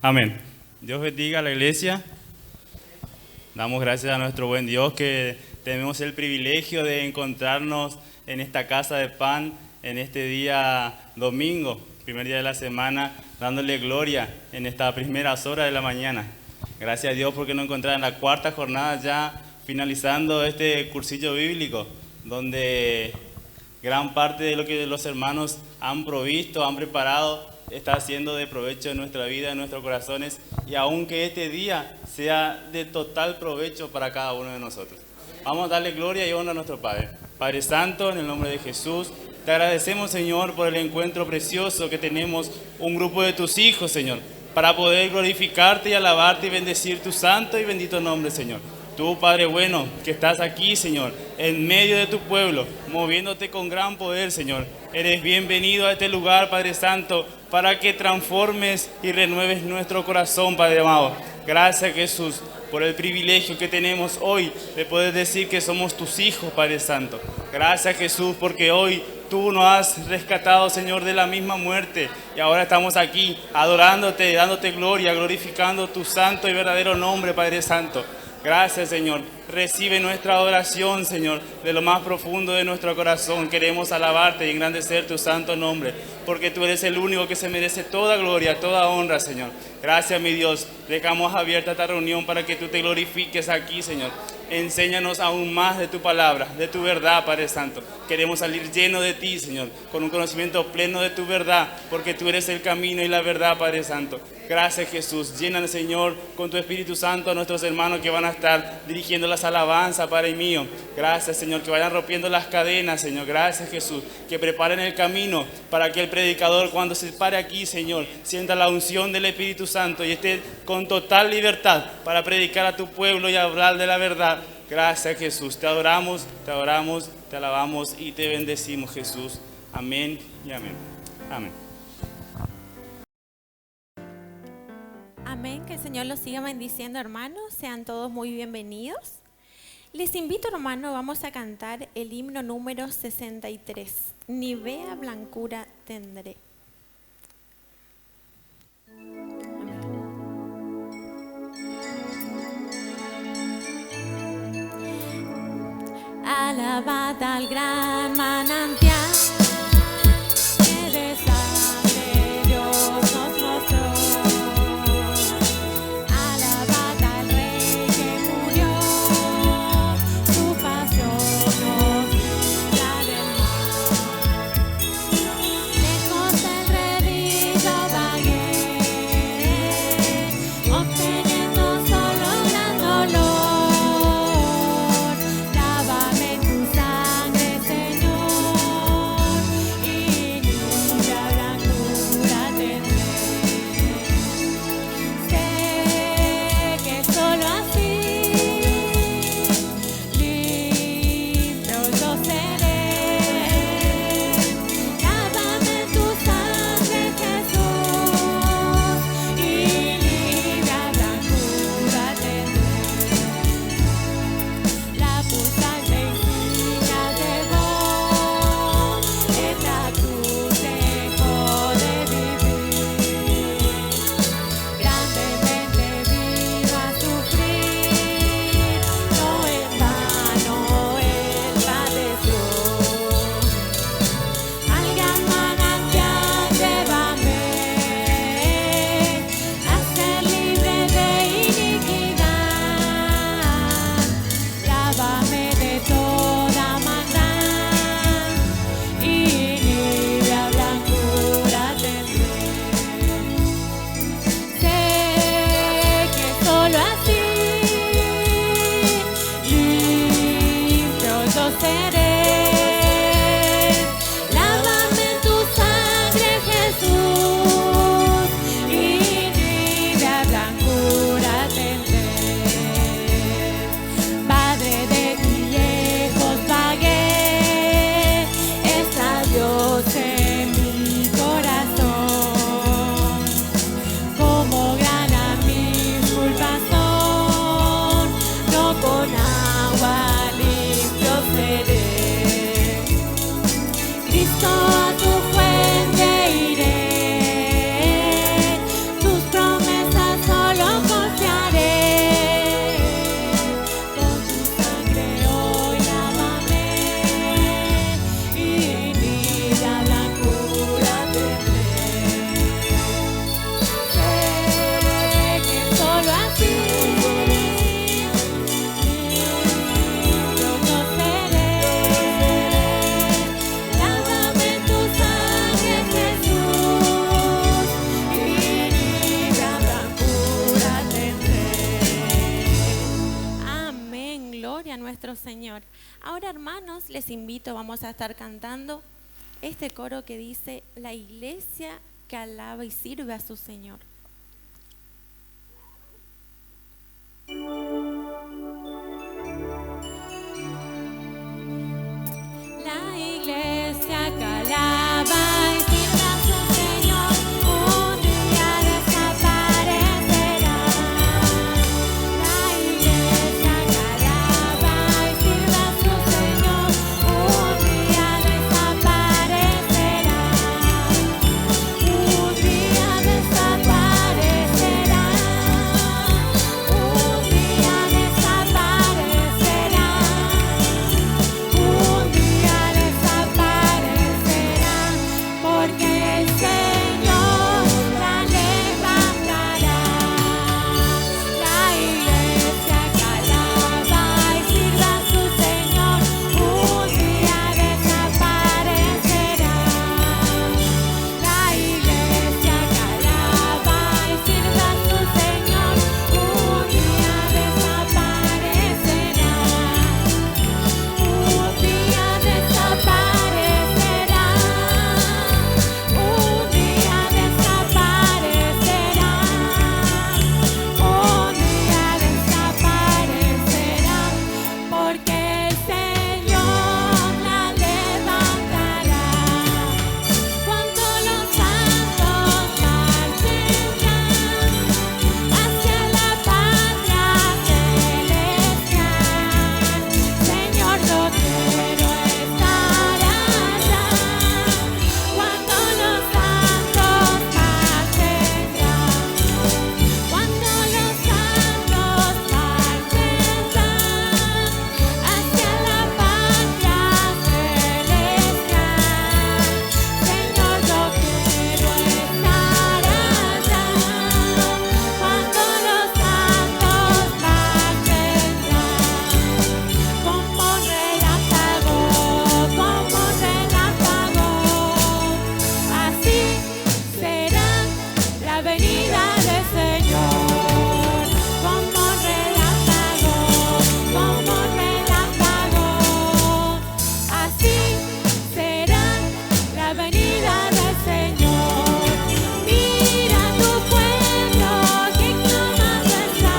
Amén. Dios bendiga a la iglesia. Damos gracias a nuestro buen Dios que tenemos el privilegio de encontrarnos en esta casa de pan en este día domingo, primer día de la semana, dándole gloria en estas primeras horas de la mañana. Gracias a Dios porque nos encontramos en la cuarta jornada ya finalizando este cursillo bíblico, donde gran parte de lo que los hermanos han provisto, han preparado, está siendo de provecho en nuestra vida, en nuestros corazones, y aunque este día sea de total provecho para cada uno de nosotros. Vamos a darle gloria y honra a nuestro Padre. Padre Santo, en el nombre de Jesús, te agradecemos, Señor, por el encuentro precioso que tenemos, un grupo de tus hijos, Señor, para poder glorificarte y alabarte y bendecir tu santo y bendito nombre, Señor. Tú, Padre bueno, que estás aquí, Señor, en medio de tu pueblo, moviéndote con gran poder, Señor. Eres bienvenido a este lugar, Padre Santo, para que transformes y renueves nuestro corazón, Padre amado. Gracias, Jesús, por el privilegio que tenemos hoy de poder decir que somos tus hijos, Padre Santo. Gracias, Jesús, porque hoy tú nos has rescatado, Señor, de la misma muerte. Y ahora estamos aquí adorándote, dándote gloria, glorificando tu santo y verdadero nombre, Padre Santo. Gracias, Señor. Recibe nuestra adoración, Señor, de lo más profundo de nuestro corazón. Queremos alabarte y engrandecer tu santo nombre, porque tú eres el único que se merece toda gloria, toda honra, Señor. Gracias, mi Dios. Dejamos abierta esta reunión para que tú te glorifiques aquí, Señor. Enséñanos aún más de tu palabra, de tu verdad, Padre Santo. Queremos salir llenos de ti, Señor, con un conocimiento pleno de tu verdad, porque tú eres el camino y la verdad, Padre Santo. Gracias, Jesús. Llena, Señor, con tu Espíritu Santo a nuestros hermanos que van a estar dirigiendo las alabanzas, Padre mío. Gracias, Señor, que vayan rompiendo las cadenas, Señor. Gracias, Jesús, que preparen el camino para que el predicador, cuando se pare aquí, Señor, sienta la unción del Espíritu Santo y esté con total libertad para predicar a tu pueblo y hablar de la verdad. Gracias, Jesús. Te adoramos, te alabamos y te bendecimos, Jesús. Amén y amén. Amén. Amén, que el Señor los siga bendiciendo, hermanos. Sean todos muy bienvenidos. Les invito, hermanos, vamos a cantar el himno número 63. Ni vea blancura tendré. Alabad al gran manantial. A tu fuente iré, tus promesas Señor. Ahora, hermanos, les invito, vamos a estar cantando este coro que dice: la iglesia que alaba y sirve a su Señor. La iglesia que alaba y sirve a su Señor, un día desaparecerá. La iglesia que alaba y sirve a su Señor, un día desaparecerá. Un día desaparecerá. Un día desaparecerá. Un día desaparecerá, porque el Señor la levantará. La iglesia que alaba y sirve a su Señor, un día desaparecerá. La iglesia que alaba y sirve a su Señor, un día desaparecerá. Un día desaparecerá. Un día desaparecerá. Un día desaparecerá, porque el Señor la levantará. Cuando los santos marcharán hacia la patria celestial, Señor, yo quiero estar allá. Cuando los santos marcharán, cuando los santos marcharán hacia la patria celestial, Señor, yo quiero estar allá. Cuando los santos marcharán, como relámpago, así será la venida del Señor. Como relámpago, así será la venida del Señor. Mira tu pueblo que clamando está,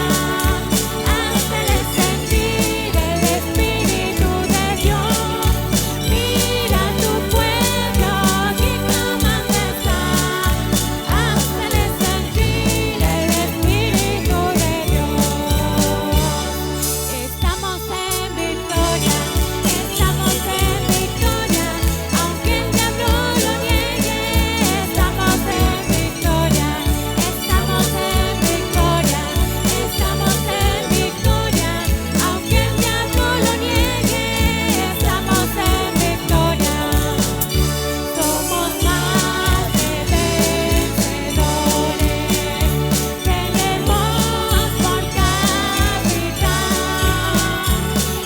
hazle sentir el Espíritu de Dios. Mira tu pueblo que clamando está, hazle sentir el Espíritu de Dios. Estamos en victoria, aunque el diablo lo niegue. Estamos en victoria, aunque el diablo lo niegue. Estamos en victoria. Somos más que vencedores, tenemos por capitán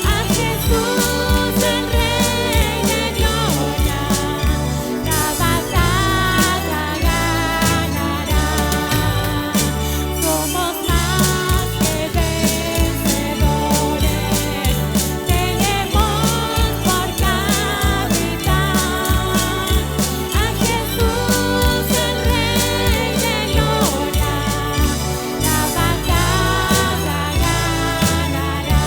a Jesús el Rey de Gloria. La batalla ganará. Somos más que vencedores, tenemos por capitán a Jesús el Rey de Gloria. La batalla ganará.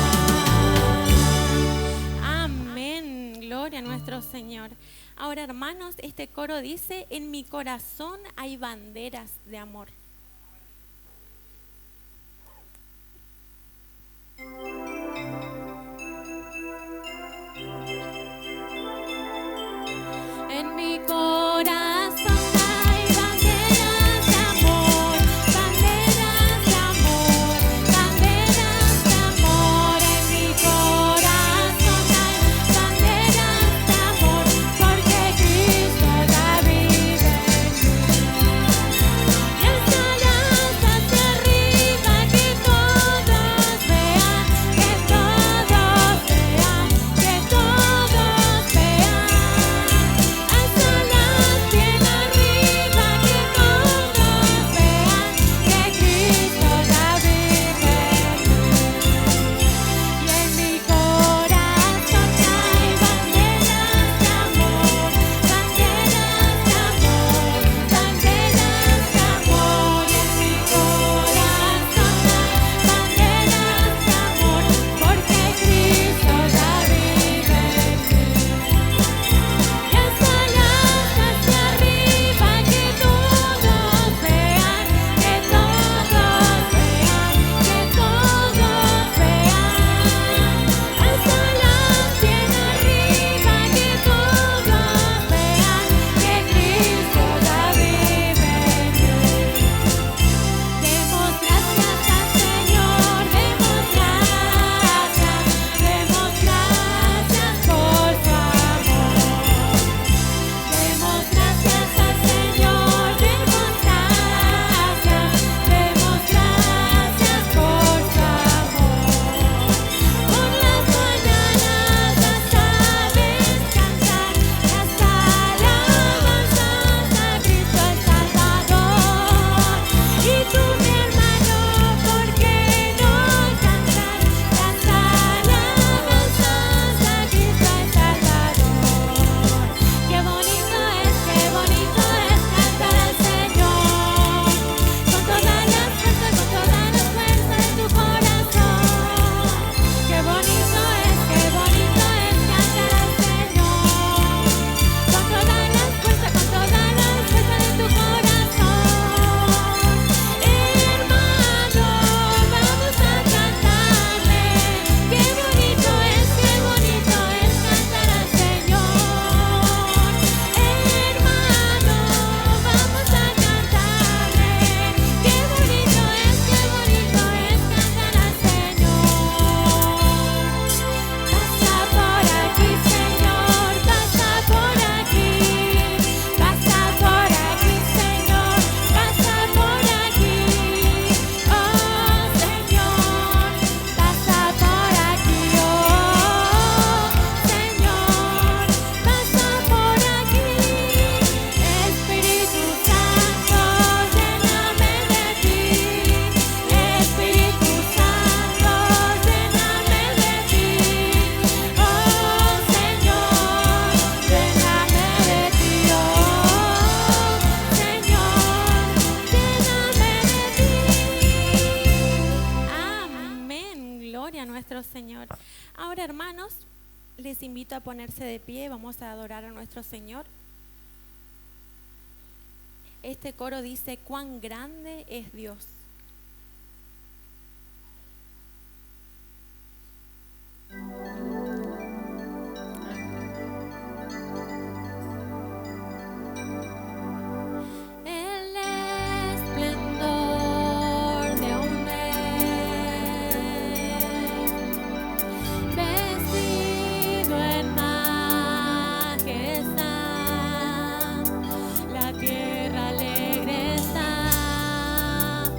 Amén. Gloria a nuestro Señor. Ahora, hermanos, este coro dice: en mi corazón hay banderas de amor. En mi corazón hay banderas de amor, banderas de amor, banderas de amor. En mi corazón hay banderas de amor, porque Cristo da vida en mí. Y estarás hacia arriba, que todos vean, que todos vean, que todos vean. ahora, hermanos, les invito a ponerse de pie, vamos a adorar a nuestro Señor. Este coro dice: cuán grande es Dios. Tierra alegre está,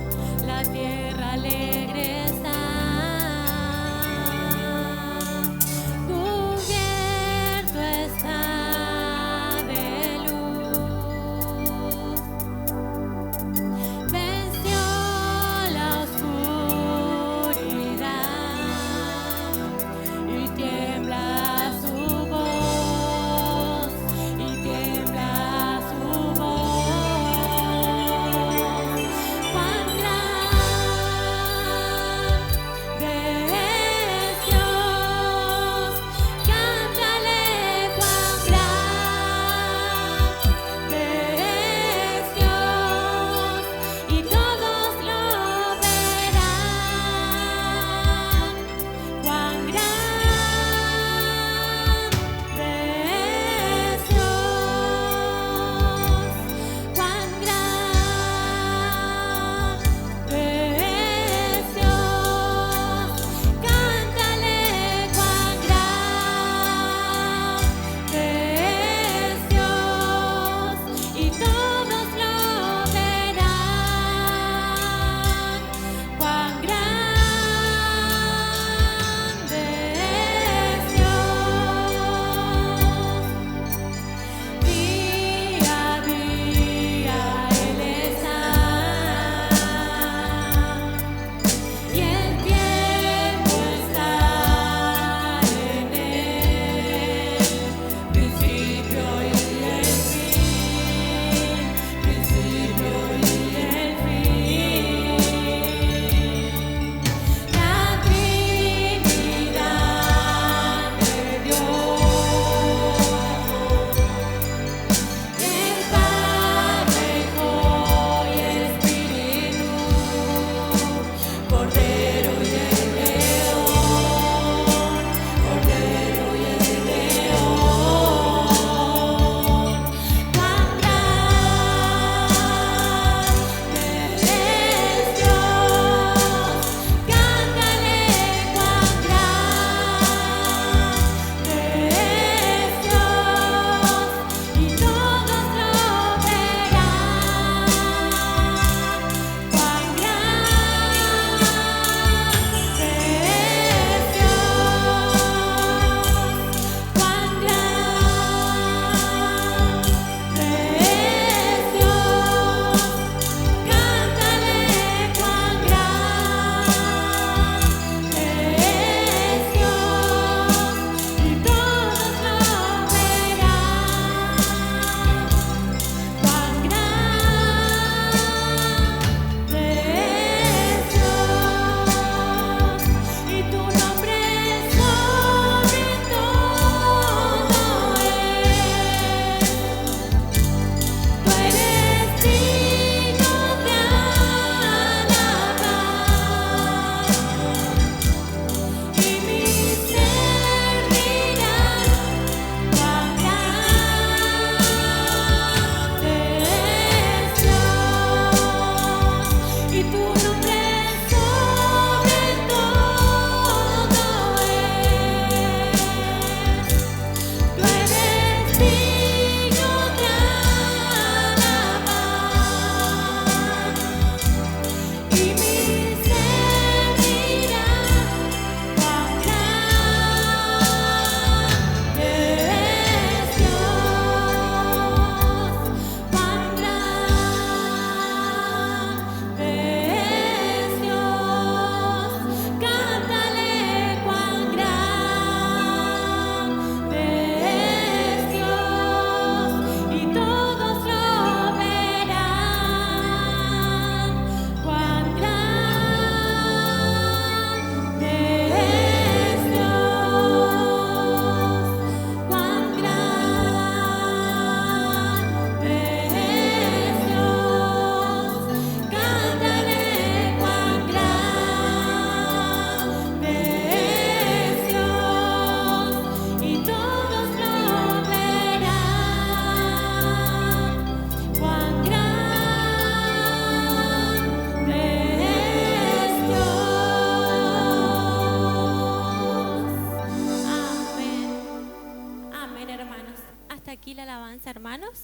hermanos.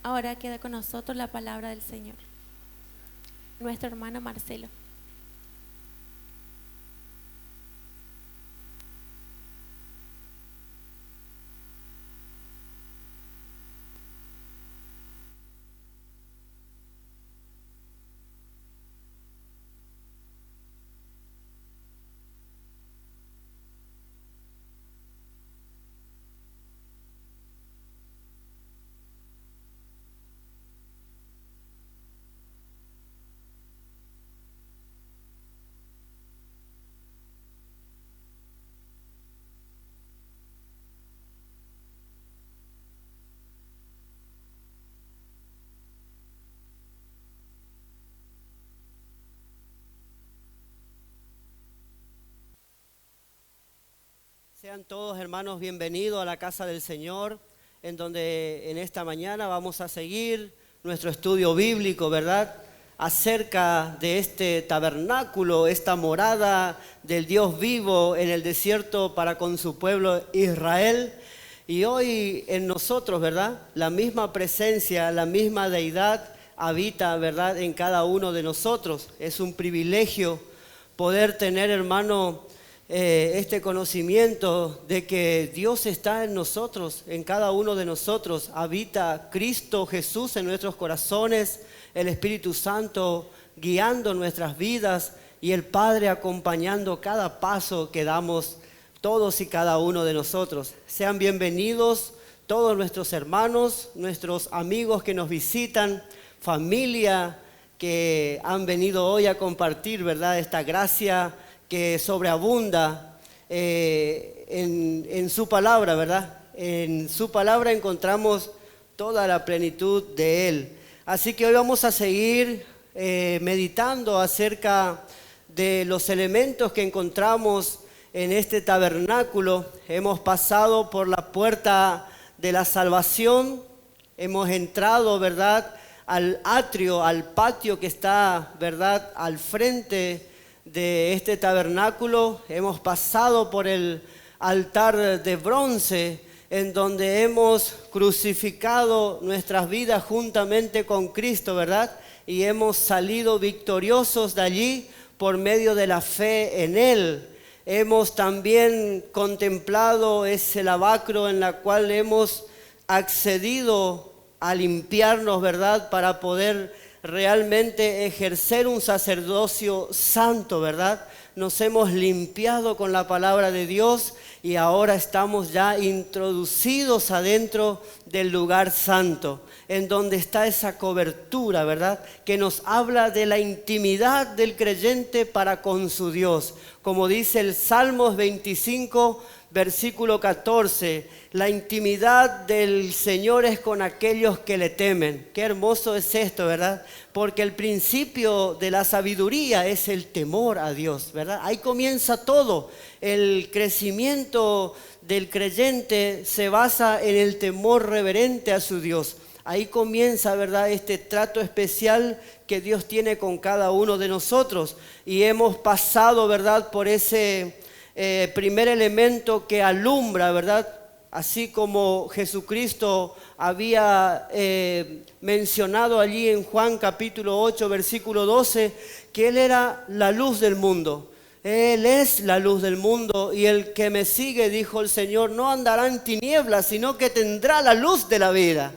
Ahora queda con nosotros la palabra del Señor. Nuestro hermano Marcelo. Sean todos hermanos bienvenidos a la casa del Señor, en donde en esta mañana vamos a seguir nuestro estudio bíblico, ¿verdad? Acerca de este tabernáculo, esta morada del Dios vivo en el desierto para con su pueblo Israel. Y hoy en nosotros, ¿verdad? La misma presencia, la misma deidad habita, ¿verdad? En cada uno de nosotros. Es un privilegio poder tener, hermano, este conocimiento de que Dios está en nosotros, en cada uno de nosotros. Habita Cristo Jesús en nuestros corazones, el Espíritu Santo guiando nuestras vidas y el Padre acompañando cada paso que damos todos y cada uno de nosotros. Sean bienvenidos todos nuestros hermanos, nuestros amigos que nos visitan, familia que han venido hoy a compartir, ¿verdad? Esta gracia que sobreabunda en su palabra, ¿verdad? En su palabra encontramos toda la plenitud de Él. Así que hoy vamos a seguir meditando acerca de los elementos que encontramos en este tabernáculo. Hemos pasado por la puerta de la salvación, hemos entrado, ¿verdad?, al atrio, al patio que está, ¿verdad?, al frente de este tabernáculo. Hemos pasado por el altar de bronce, en donde hemos crucificado nuestras vidas juntamente con Cristo, ¿verdad? Y hemos salido victoriosos de allí por medio de la fe en Él. Hemos también contemplado ese lavacro en la cual hemos accedido a limpiarnos, ¿verdad?, para poder realmente ejercer un sacerdocio santo, ¿verdad? Nos hemos limpiado con la palabra de Dios y ahora estamos ya introducidos adentro del lugar santo, en donde está esa cobertura, ¿verdad?, que nos habla de la intimidad del creyente para con su Dios. Como dice el Salmos 25, versículo 14, la intimidad del Señor es con aquellos que le temen. Qué hermoso es esto, ¿verdad? Porque el principio de la sabiduría es el temor a Dios, ¿verdad? Ahí comienza todo. El crecimiento del creyente se basa en el temor reverente a su Dios. Ahí comienza, ¿verdad?, este trato especial que Dios tiene con cada uno de nosotros. Y hemos pasado, ¿verdad?, por ese primer elemento que alumbra, ¿verdad? Así como Jesucristo había mencionado allí en Juan capítulo 8, versículo 12, que Él era la luz del mundo. Él es la luz del mundo y el que me sigue, dijo el Señor, no andará en tinieblas, sino que tendrá la luz de la vida.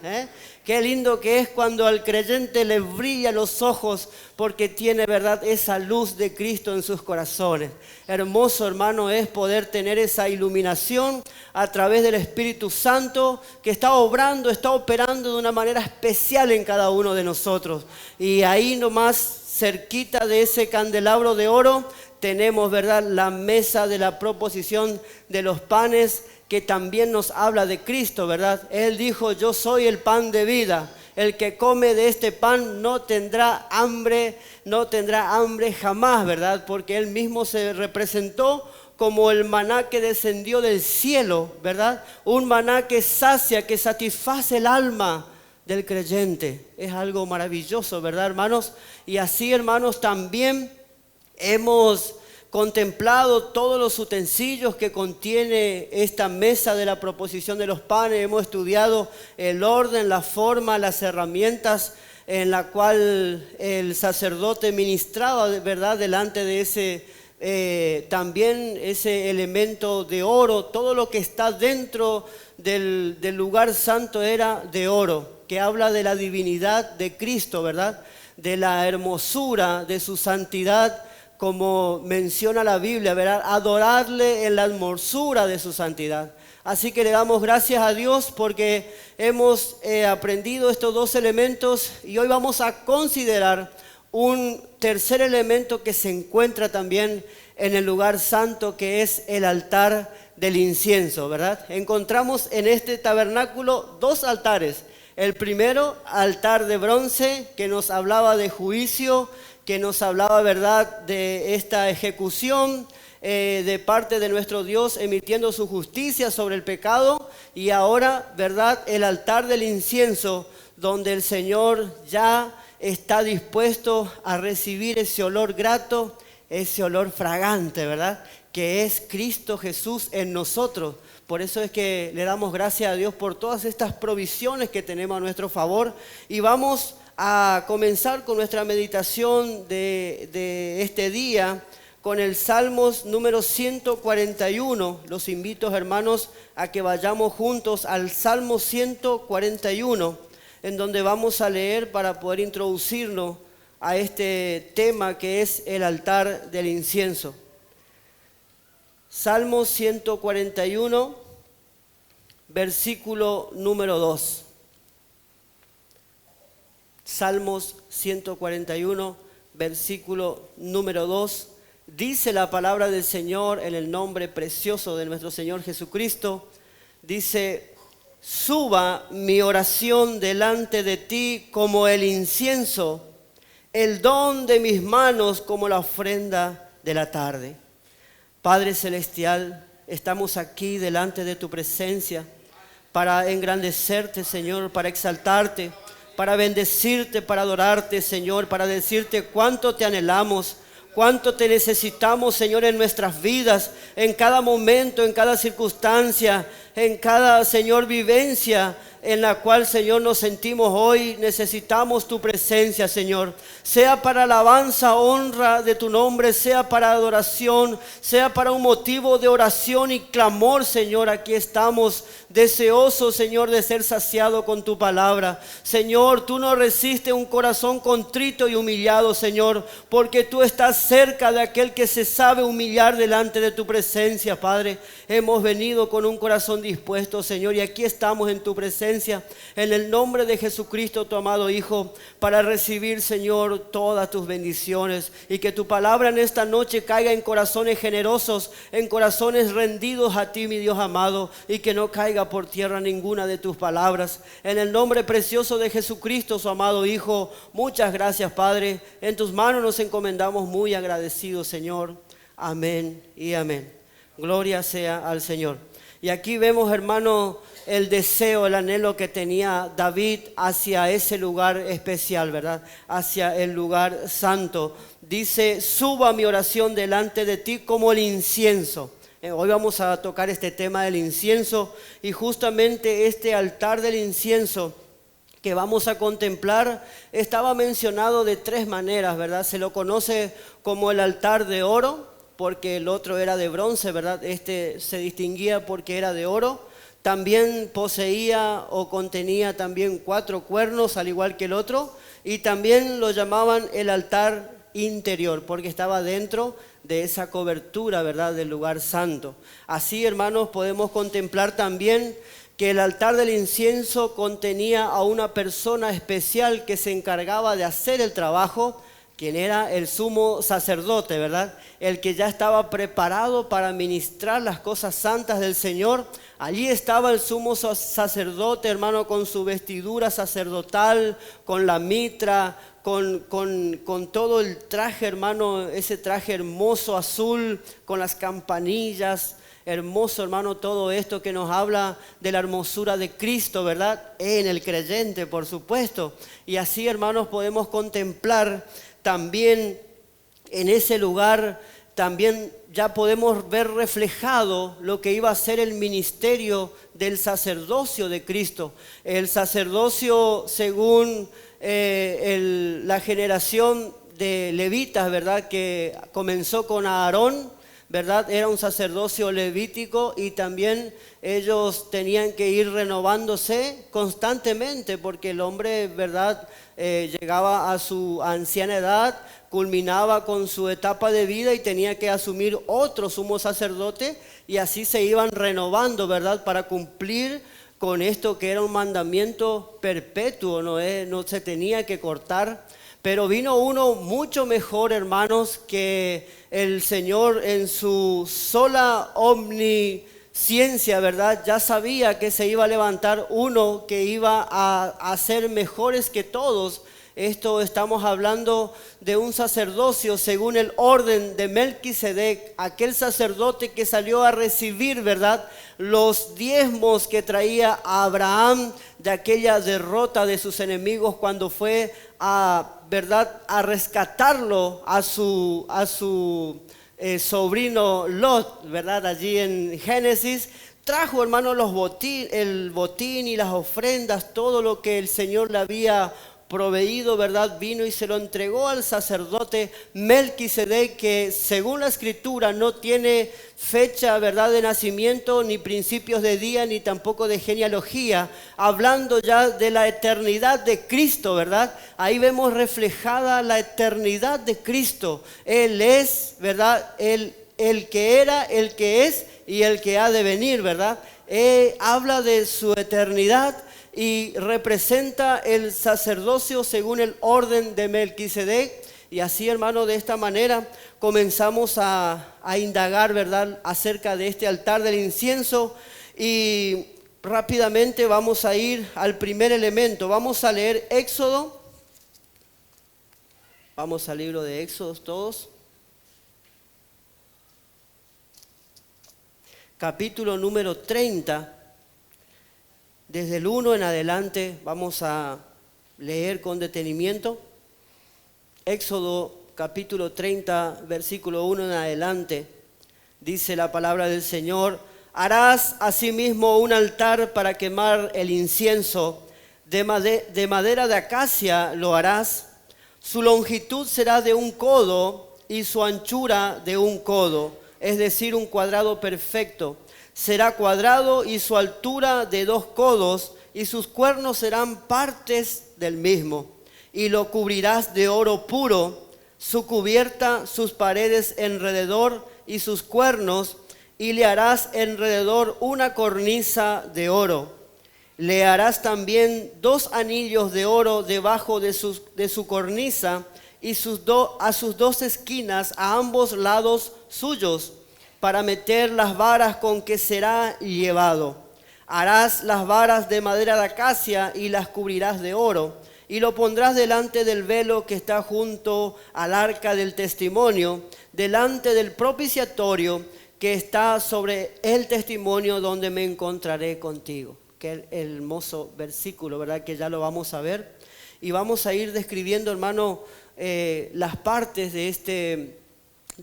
Qué lindo que es cuando al creyente le brilla los ojos porque tiene, ¿verdad?, esa luz de Cristo en sus corazones. Hermoso, hermano, es poder tener esa iluminación a través del Espíritu Santo que está obrando, está operando de una manera especial en cada uno de nosotros. Y ahí nomás, cerquita de ese candelabro de oro, tenemos, ¿verdad?, la mesa de la proposición de los panes, que también nos habla de Cristo, ¿verdad? Él dijo, yo soy el pan de vida. El que come de este pan no tendrá hambre jamás, ¿verdad? Porque Él mismo se representó como el maná que descendió del cielo, ¿verdad? Un maná que sacia, que satisface el alma del creyente. Es algo maravilloso, ¿verdad, hermanos? Y así, hermanos, también hemos contemplado todos los utensilios que contiene esta mesa de la proposición de los panes. Hemos estudiado el orden, la forma, las herramientas en la cual el sacerdote ministraba, ¿verdad?, delante de ese, también ese elemento de oro. Todo lo que está dentro del lugar santo era de oro, que habla de la divinidad de Cristo, ¿verdad?, de la hermosura, de su santidad, como menciona la Biblia, ¿verdad?, adorarle en la hermosura de su santidad. Así que le damos gracias a Dios porque hemos aprendido estos dos elementos y hoy vamos a considerar un tercer elemento que se encuentra también en el lugar santo, que es el altar del incienso, ¿verdad? Encontramos en este tabernáculo dos altares. El primero, altar de bronce, que nos hablaba de juicio, que nos hablaba, ¿verdad?, de esta ejecución de parte de nuestro Dios, emitiendo su justicia sobre el pecado. Y ahora, ¿verdad?, el altar del incienso, donde el Señor ya está dispuesto a recibir ese olor grato, ese olor fragante, ¿verdad?, que es Cristo Jesús en nosotros. Por eso es que le damos gracias a Dios por todas estas provisiones que tenemos a nuestro favor. Y vamos a comenzar con nuestra meditación de este día con el Salmos número 141. Los invito, hermanos, a que vayamos juntos al Salmo 141, en donde vamos a leer para poder introducirnos a este tema que es el altar del incienso. Salmo 141, versículo número 2. Salmos 141, versículo número 2. Dice la palabra del Señor en el nombre precioso de nuestro Señor Jesucristo. Dice: suba mi oración delante de ti como el incienso, el don de mis manos como la ofrenda de la tarde. Padre celestial, estamos aquí delante de tu presencia para engrandecerte, Señor, para exaltarte, para bendecirte, para adorarte, Señor, para decirte cuánto te anhelamos, cuánto te necesitamos, Señor, en nuestras vidas, en cada momento, en cada circunstancia, en cada, Señor, vivencia en la cual, Señor, nos sentimos hoy. Necesitamos tu presencia, Señor, sea para alabanza, honra de tu nombre, sea para adoración, sea para un motivo de oración y clamor, Señor. Aquí estamos deseosos, Señor, de ser saciado con tu palabra. Señor, tú no resistes un corazón contrito y humillado, Señor, porque tú estás cerca de aquel que se sabe humillar delante de tu presencia, Padre. Hemos venido con un corazón dispuesto, Señor, y aquí estamos en tu presencia, en el nombre de Jesucristo, tu amado Hijo, para recibir, Señor, todas tus bendiciones, y que tu palabra en esta noche caiga en corazones generosos, en corazones rendidos a ti, mi Dios amado, y que no caiga por tierra ninguna de tus palabras. En el nombre precioso de Jesucristo, su amado Hijo, muchas gracias, Padre. En tus manos nos encomendamos muy agradecidos, Señor. Amén y amén. Gloria sea al Señor. Y aquí vemos, hermano, el deseo, el anhelo que tenía David hacia ese lugar especial, ¿verdad?, hacia el lugar santo. Dice: suba mi oración delante de ti como el incienso. Hoy vamos a tocar este tema del incienso, y justamente este altar del incienso que vamos a contemplar estaba mencionado de tres maneras, ¿verdad? Se lo conoce como el altar de oro, porque el otro era de bronce, ¿verdad? Este se distinguía porque era de oro. También poseía o contenía también 4 cuernos, al igual que el otro. Y también lo llamaban el altar interior, porque estaba dentro de esa cobertura, ¿verdad?, del lugar santo. Así, hermanos, podemos contemplar también que el altar del incienso contenía a una persona especial que se encargaba de hacer el trabajo, quien era el sumo sacerdote, ¿verdad?, el que ya estaba preparado para ministrar las cosas santas del Señor. Allí estaba el sumo sacerdote, hermano, con su vestidura sacerdotal, con la mitra, con todo el traje, hermano, ese traje hermoso azul, con las campanillas. Hermoso, hermano, todo esto que nos habla de la hermosura de Cristo, ¿verdad?, en el creyente, por supuesto. Y así, hermanos, podemos contemplar también en ese lugar también ya podemos ver reflejado lo que iba a ser el ministerio del sacerdocio de Cristo. El sacerdocio según la generación de levitas, ¿verdad? Que comenzó con Aarón, ¿verdad? Era un sacerdocio levítico y también ellos tenían que ir renovándose constantemente porque el hombre, ¿verdad? Llegaba a su anciana edad, culminaba con su etapa de vida y tenía que asumir otro sumo sacerdote y así se iban renovando, ¿verdad? Para cumplir con esto que era un mandamiento perpetuo, no se tenía que cortar. Pero vino uno mucho mejor, hermanos, que el Señor en su sola omnisciencia, ¿verdad? Ya sabía que se iba a levantar uno que iba a ser mejores que todos. Esto estamos hablando de un sacerdocio según el orden de Melquisedec, aquel sacerdote que salió a recibir, ¿verdad?, los diezmos que traía a Abraham de aquella derrota de sus enemigos cuando fue ¿verdad?, a rescatarlo a su sobrino Lot, ¿verdad? Allí en Génesis. Trajo, hermano, el botín y las ofrendas, todo lo que el Señor le había proveído, ¿verdad? Vino y se lo entregó al sacerdote Melquisedec, que según la escritura no tiene fecha, ¿verdad?, de nacimiento, ni principios de día, ni tampoco de genealogía, hablando ya de la eternidad de Cristo, ¿verdad? Ahí vemos reflejada la eternidad de Cristo. Él es, ¿verdad?, el que era, el que es y el que ha de venir, ¿verdad? Habla de su eternidad y representa el sacerdocio según el orden de Melquisedec. Y así, hermano, de esta manera comenzamos a indagar, ¿verdad?, acerca de este altar del incienso. Y rápidamente vamos a ir al primer elemento. Vamos a leer Éxodo. Vamos al libro de Éxodo todos. Capítulo número 30. Desde el 1 en adelante vamos a leer con detenimiento. Éxodo capítulo 30, versículo 1 en adelante. Dice la palabra del Señor: harás asimismo un altar para quemar el incienso. De madera de acacia lo harás. Su longitud será de 1 codo y su anchura de 1 codo, es decir, un cuadrado perfecto. Será cuadrado y su altura de 2 codos y sus cuernos serán partes del mismo. Y lo cubrirás de oro puro, su cubierta, sus paredes alrededor y sus cuernos, y le harás alrededor una cornisa de oro. Le harás también 2 anillos de oro debajo de su cornisa y a sus 2 esquinas a ambos lados suyos, para meter las varas con que será llevado. Harás las varas de madera de acacia y las cubrirás de oro, y lo pondrás delante del velo que está junto al arca del testimonio, delante del propiciatorio que está sobre el testimonio donde me encontraré contigo. Qué hermoso versículo, ¿verdad? Que ya lo vamos a ver. Y vamos a ir describiendo, hermano, las partes de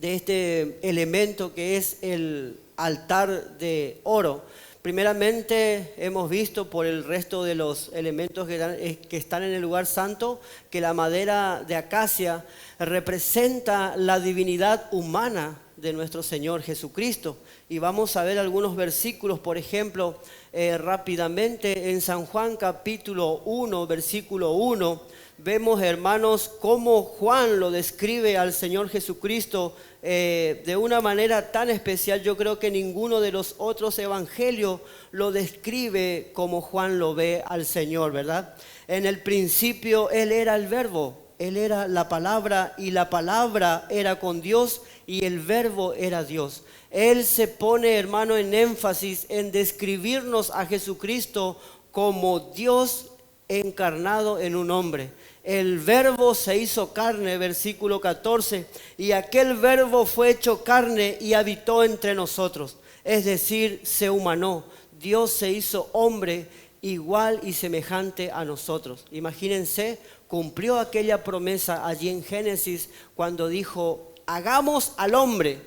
este elemento que es el altar de oro. Primeramente hemos visto por el resto de los elementos que están en el lugar santo que la madera de acacia representa la divinidad humana de nuestro Señor Jesucristo. Y vamos a ver algunos versículos, por ejemplo, rápidamente en San Juan capítulo 1, versículo 1. Vemos, hermanos, cómo Juan lo describe al Señor Jesucristo de una manera tan especial. Yo creo que ninguno de los otros evangelios lo describe como Juan lo ve al Señor, ¿verdad? En el principio Él era el Verbo, Él era la palabra y la palabra era con Dios y el Verbo era Dios. Él se pone, hermano, en énfasis en describirnos a Jesucristo como Dios encarnado en un hombre. El verbo se hizo carne, versículo 14, y aquel verbo fue hecho carne y habitó entre nosotros. Es decir, se humanó. Dios se hizo hombre igual y semejante a nosotros. Imagínense, cumplió aquella promesa allí en Génesis cuando dijo: hagamos al hombre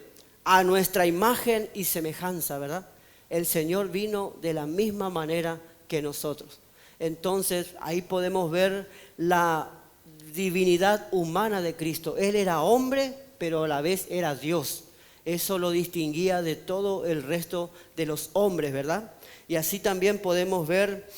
a nuestra imagen y semejanza, ¿verdad? El Señor vino de la misma manera que nosotros. Entonces ahí podemos ver la divinidad humana de Cristo. Él era hombre, pero a la vez era Dios. Eso lo distinguía de todo el resto de los hombres, ¿verdad? Y así también podemos ver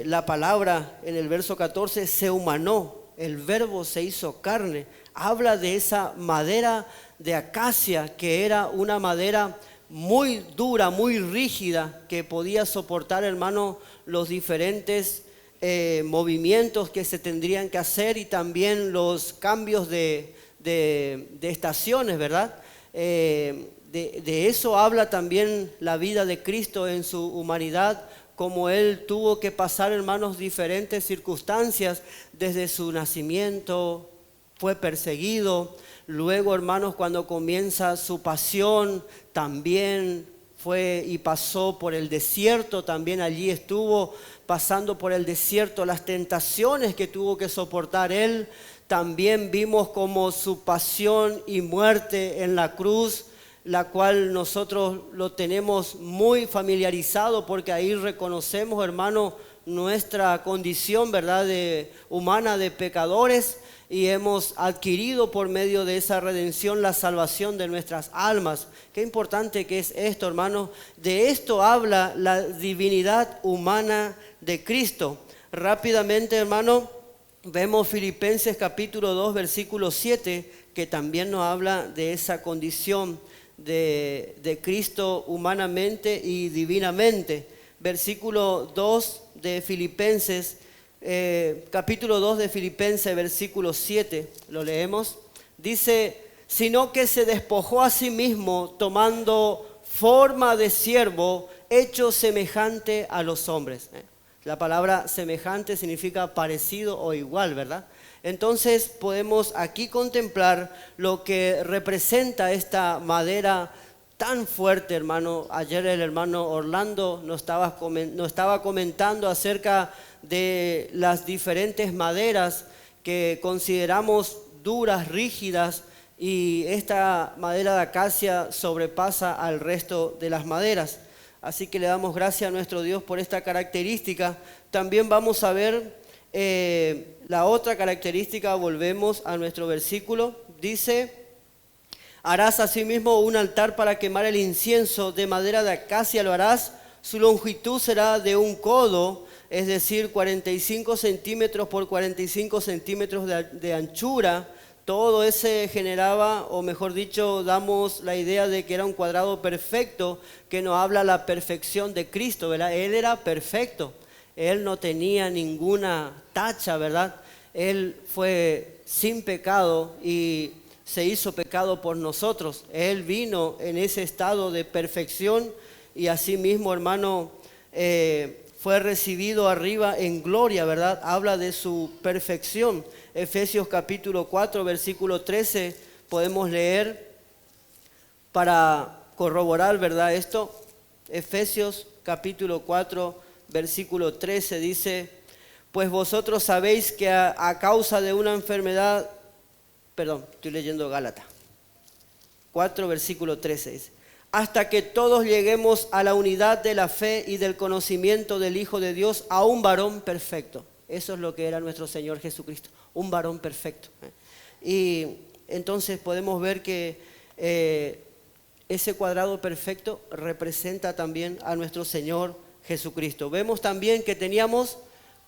la palabra en el verso 14, se humanó, el verbo se hizo carne. Habla de esa madera de acacia, que era una madera muy dura, muy rígida, que podía soportar, hermano, los diferentes movimientos que se tendrían que hacer y también los cambios de estaciones, ¿verdad? De eso habla también la vida de Cristo en su humanidad, como Él tuvo que pasar, hermanos, diferentes circunstancias desde su nacimiento, fue perseguido. Luego, hermanos, cuando comienza su pasión, también fue y pasó por el desierto, también allí estuvo pasando por el desierto, las tentaciones que tuvo que soportar Él. También vimos como su pasión y muerte en la cruz, la cual nosotros lo tenemos muy familiarizado, porque ahí reconocemos, hermano, nuestra condición, ¿verdad?, humana de pecadores, y hemos adquirido por medio de esa redención la salvación de nuestras almas. Qué importante que es esto, hermano. De esto habla la divinidad humana de Cristo. Rápidamente, hermano, vemos Filipenses capítulo 2, versículo 7, que también nos habla de esa condición de Cristo humanamente y divinamente. Versículo 2 de Filipenses, capítulo 2 de Filipenses, versículo 7, lo leemos. Dice, sino que se despojó a sí mismo, tomando forma de siervo, hecho semejante a los hombres. La palabra semejante significa parecido o igual, ¿verdad? Entonces podemos aquí contemplar lo que representa esta madera tan fuerte, hermano. Ayer el hermano Orlando nos estaba comentando acerca de las diferentes maderas que consideramos duras, rígidas, y esta madera de acacia sobrepasa al resto de las maderas. Así que le damos gracias a nuestro Dios por esta característica. También vamos a ver la otra característica. Volvemos a nuestro versículo. Dice, harás asimismo un altar para quemar el incienso, de madera de acacia lo harás, su longitud será de 1 codo, es decir, 45 centímetros por 45 centímetros de anchura. Todo ese generaba, o mejor dicho, damos la idea de que era un cuadrado perfecto, que nos habla la perfección de Cristo, ¿verdad? Él era perfecto, Él no tenía ninguna tacha, ¿verdad? Él fue sin pecado y se hizo pecado por nosotros. Él vino en ese estado de perfección y asimismo, hermano, fue recibido arriba en gloria, ¿verdad? Habla de su perfección. Efesios capítulo 4, versículo 13, podemos leer para corroborar, ¿verdad? Esto, Efesios capítulo 4, versículo 13 dice, pues vosotros sabéis que a causa de una enfermedad, perdón, estoy leyendo Gálatas 4, versículo 13 dice, hasta que todos lleguemos a la unidad de la fe y del conocimiento del Hijo de Dios, a un varón perfecto. Eso es lo que era nuestro Señor Jesucristo, un varón perfecto. Y entonces podemos ver que ese cuadrado perfecto representa también a nuestro Señor Jesucristo. Vemos también que teníamos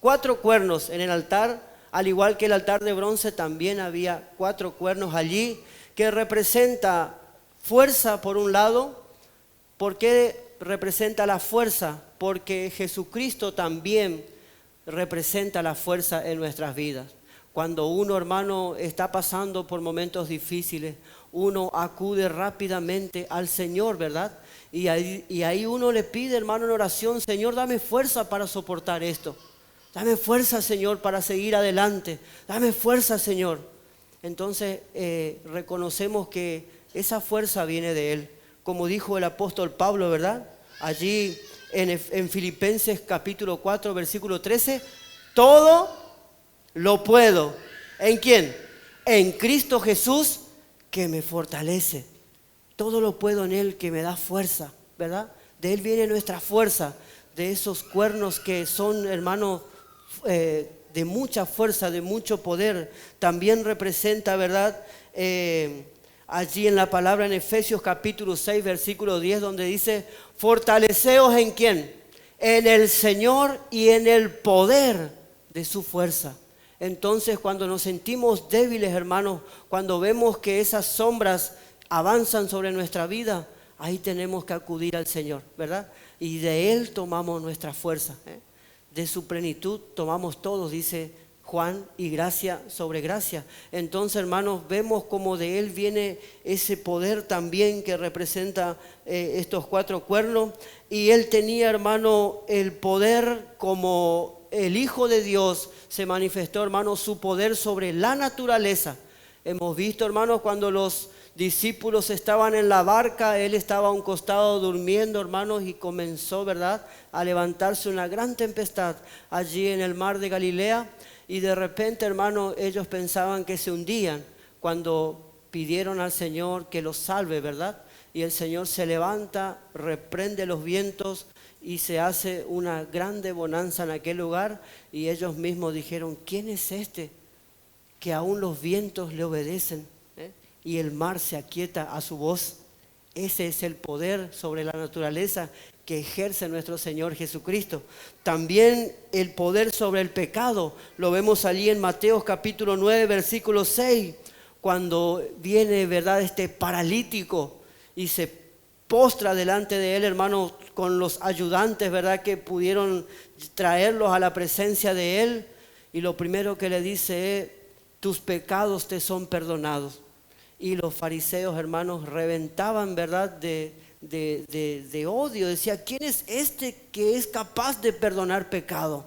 4 cuernos en el altar, al igual que el altar de bronce también había 4 cuernos allí, que representa fuerza por un lado. ¿Por qué representa la fuerza? Porque Jesucristo también representa la fuerza en nuestras vidas. Cuando uno, hermano, está pasando por momentos difíciles, uno acude rápidamente al Señor, ¿verdad? Y ahí uno le pide, hermano, en oración, Señor, dame fuerza para soportar esto. Dame fuerza, Señor, para seguir adelante. Dame fuerza, Señor. Entonces reconocemos que esa fuerza viene de Él. Como dijo el apóstol Pablo, ¿verdad? Allí en Filipenses capítulo 4, versículo 13, todo lo puedo. ¿En quién? En Cristo Jesús, que me fortalece. Todo lo puedo en Él que me da fuerza, ¿verdad? De Él viene nuestra fuerza, de esos cuernos que son, hermanos, de mucha fuerza, de mucho poder. También representa, ¿verdad? Allí en la palabra en Efesios capítulo 6, versículo 10, donde dice, fortaleceos ¿en quién? En el Señor y en el poder de su fuerza. Entonces, cuando nos sentimos débiles, hermanos, cuando vemos que esas sombras avanzan sobre nuestra vida, ahí tenemos que acudir al Señor, ¿verdad? Y de Él tomamos nuestra fuerza, de su plenitud tomamos todos, dice Juan, y gracia sobre gracia. Entonces, hermanos, vemos como de Él viene ese poder también que representa estos 4 cuernos. Y Él tenía, hermano, el poder como el Hijo de Dios se manifestó, hermano, su poder sobre la naturaleza. Hemos visto, hermanos, cuando los discípulos estaban en la barca, Él estaba a un costado durmiendo, hermanos, y comenzó, ¿verdad?, a levantarse una gran tempestad allí en el mar de Galilea. Y de repente, hermanos, ellos pensaban que se hundían cuando pidieron al Señor que los salve, ¿verdad? Y el Señor se levanta, reprende los vientos y se hace una grande bonanza en aquel lugar. Y ellos mismos dijeron, ¿quién es este que aún los vientos le obedecen, y el mar se aquieta a su voz? Ese es el poder sobre la naturaleza que ejerce nuestro Señor Jesucristo. También el poder sobre el pecado lo vemos allí en Mateo capítulo 9, versículo 6, cuando viene, ¿verdad?, este paralítico y se postra delante de Él, hermanos, con los ayudantes, ¿verdad?, que pudieron traerlos a la presencia de Él. Y lo primero que le dice es, tus pecados te son perdonados. Y los fariseos, hermanos, reventaban, ¿verdad?, de odio. Decía, ¿quién es este que es capaz de perdonar pecado?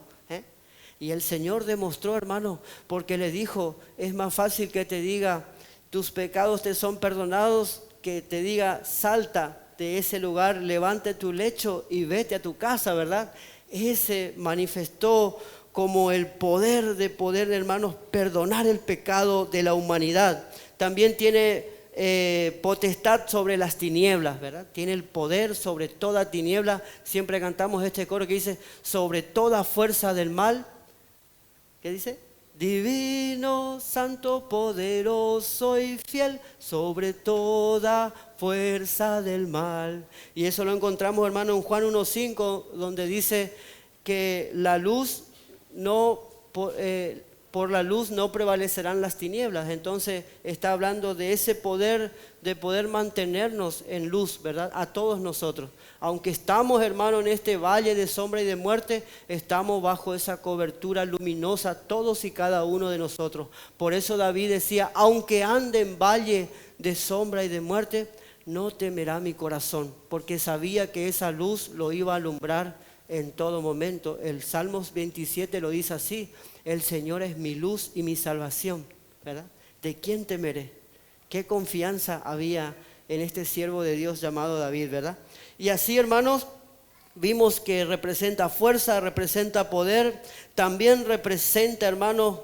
Y el Señor demostró, hermano, porque le dijo, es más fácil que te diga, tus pecados te son perdonados, que te diga, salta de ese lugar, levante tu lecho y vete a tu casa, ¿verdad? Ese manifestó como el poder, hermanos, perdonar el pecado de la humanidad. También tiene potestad sobre las tinieblas, ¿verdad? Tiene el poder sobre toda tiniebla. Siempre cantamos este coro que dice, sobre toda fuerza del mal. ¿Qué dice? Divino, santo, poderoso y fiel, sobre toda fuerza del mal. Y eso lo encontramos, hermano, en Juan 1:5, donde dice que la luz por la luz no prevalecerán las tinieblas. Entonces está hablando de ese poder, de poder mantenernos en luz, ¿verdad? A todos nosotros. Aunque estamos, hermano, en este valle de sombra y de muerte, estamos bajo esa cobertura luminosa, todos y cada uno de nosotros. Por eso David decía, aunque ande en valle de sombra y de muerte, no temerá mi corazón, porque sabía que esa luz lo iba a alumbrar en todo momento. El Salmos 27 lo dice así, el Señor es mi luz y mi salvación, ¿verdad? ¿De quién temeré? Qué confianza había en este siervo de Dios llamado David, ¿verdad? Y así, hermanos, vimos que representa fuerza, representa poder, también representa, hermanos,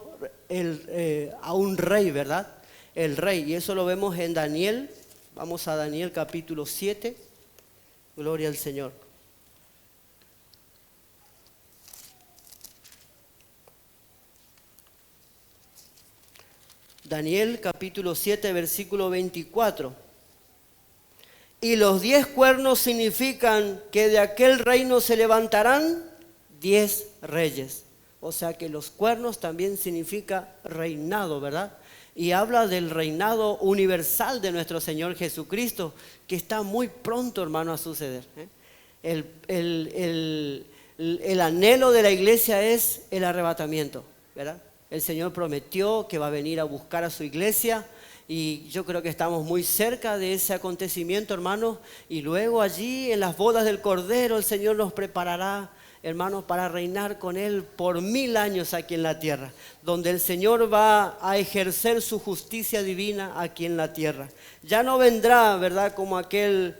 a un rey, ¿verdad? El rey, y eso lo vemos en Daniel. Vamos a Daniel capítulo 7, gloria al Señor. Daniel capítulo 7, versículo 24. Y los 10 cuernos significan que de aquel reino se levantarán 10 reyes. O sea que los cuernos también significa reinado, ¿verdad? Y habla del reinado universal de nuestro Señor Jesucristo, que está muy pronto, hermano, a suceder. El anhelo de la iglesia es el arrebatamiento, ¿verdad? El Señor prometió que va a venir a buscar a su iglesia y yo creo que estamos muy cerca de ese acontecimiento, hermanos. Y luego allí en las bodas del Cordero el Señor nos preparará, hermanos, para reinar con Él por 1000 años aquí en la tierra, donde el Señor va a ejercer su justicia divina aquí en la tierra. Ya no vendrá, ¿verdad?, como aquel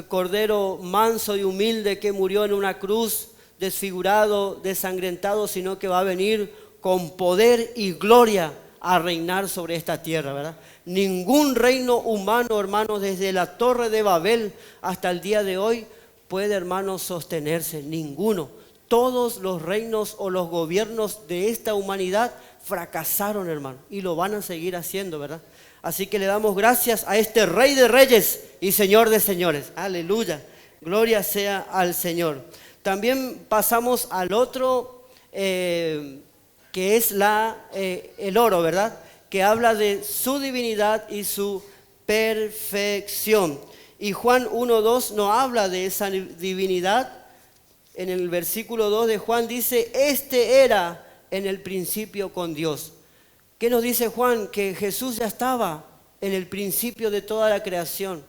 Cordero manso y humilde que murió en una cruz, desfigurado, desangrentado, sino que va a venir con poder y gloria a reinar sobre esta tierra, ¿verdad? Ningún reino humano, hermanos, desde la Torre de Babel hasta el día de hoy puede, hermanos, sostenerse. Ninguno. Todos los reinos o los gobiernos de esta humanidad fracasaron, hermano, y lo van a seguir haciendo, ¿verdad? Así que le damos gracias a este Rey de Reyes y Señor de Señores. Aleluya. Gloria sea al Señor. También pasamos al otro, que es el oro, ¿verdad? Que habla de su divinidad y su perfección. Y Juan 1:2 nos habla de esa divinidad. En el versículo 2 de Juan dice, este era en el principio con Dios. ¿Qué nos dice Juan? Que Jesús ya estaba en el principio de toda la creación.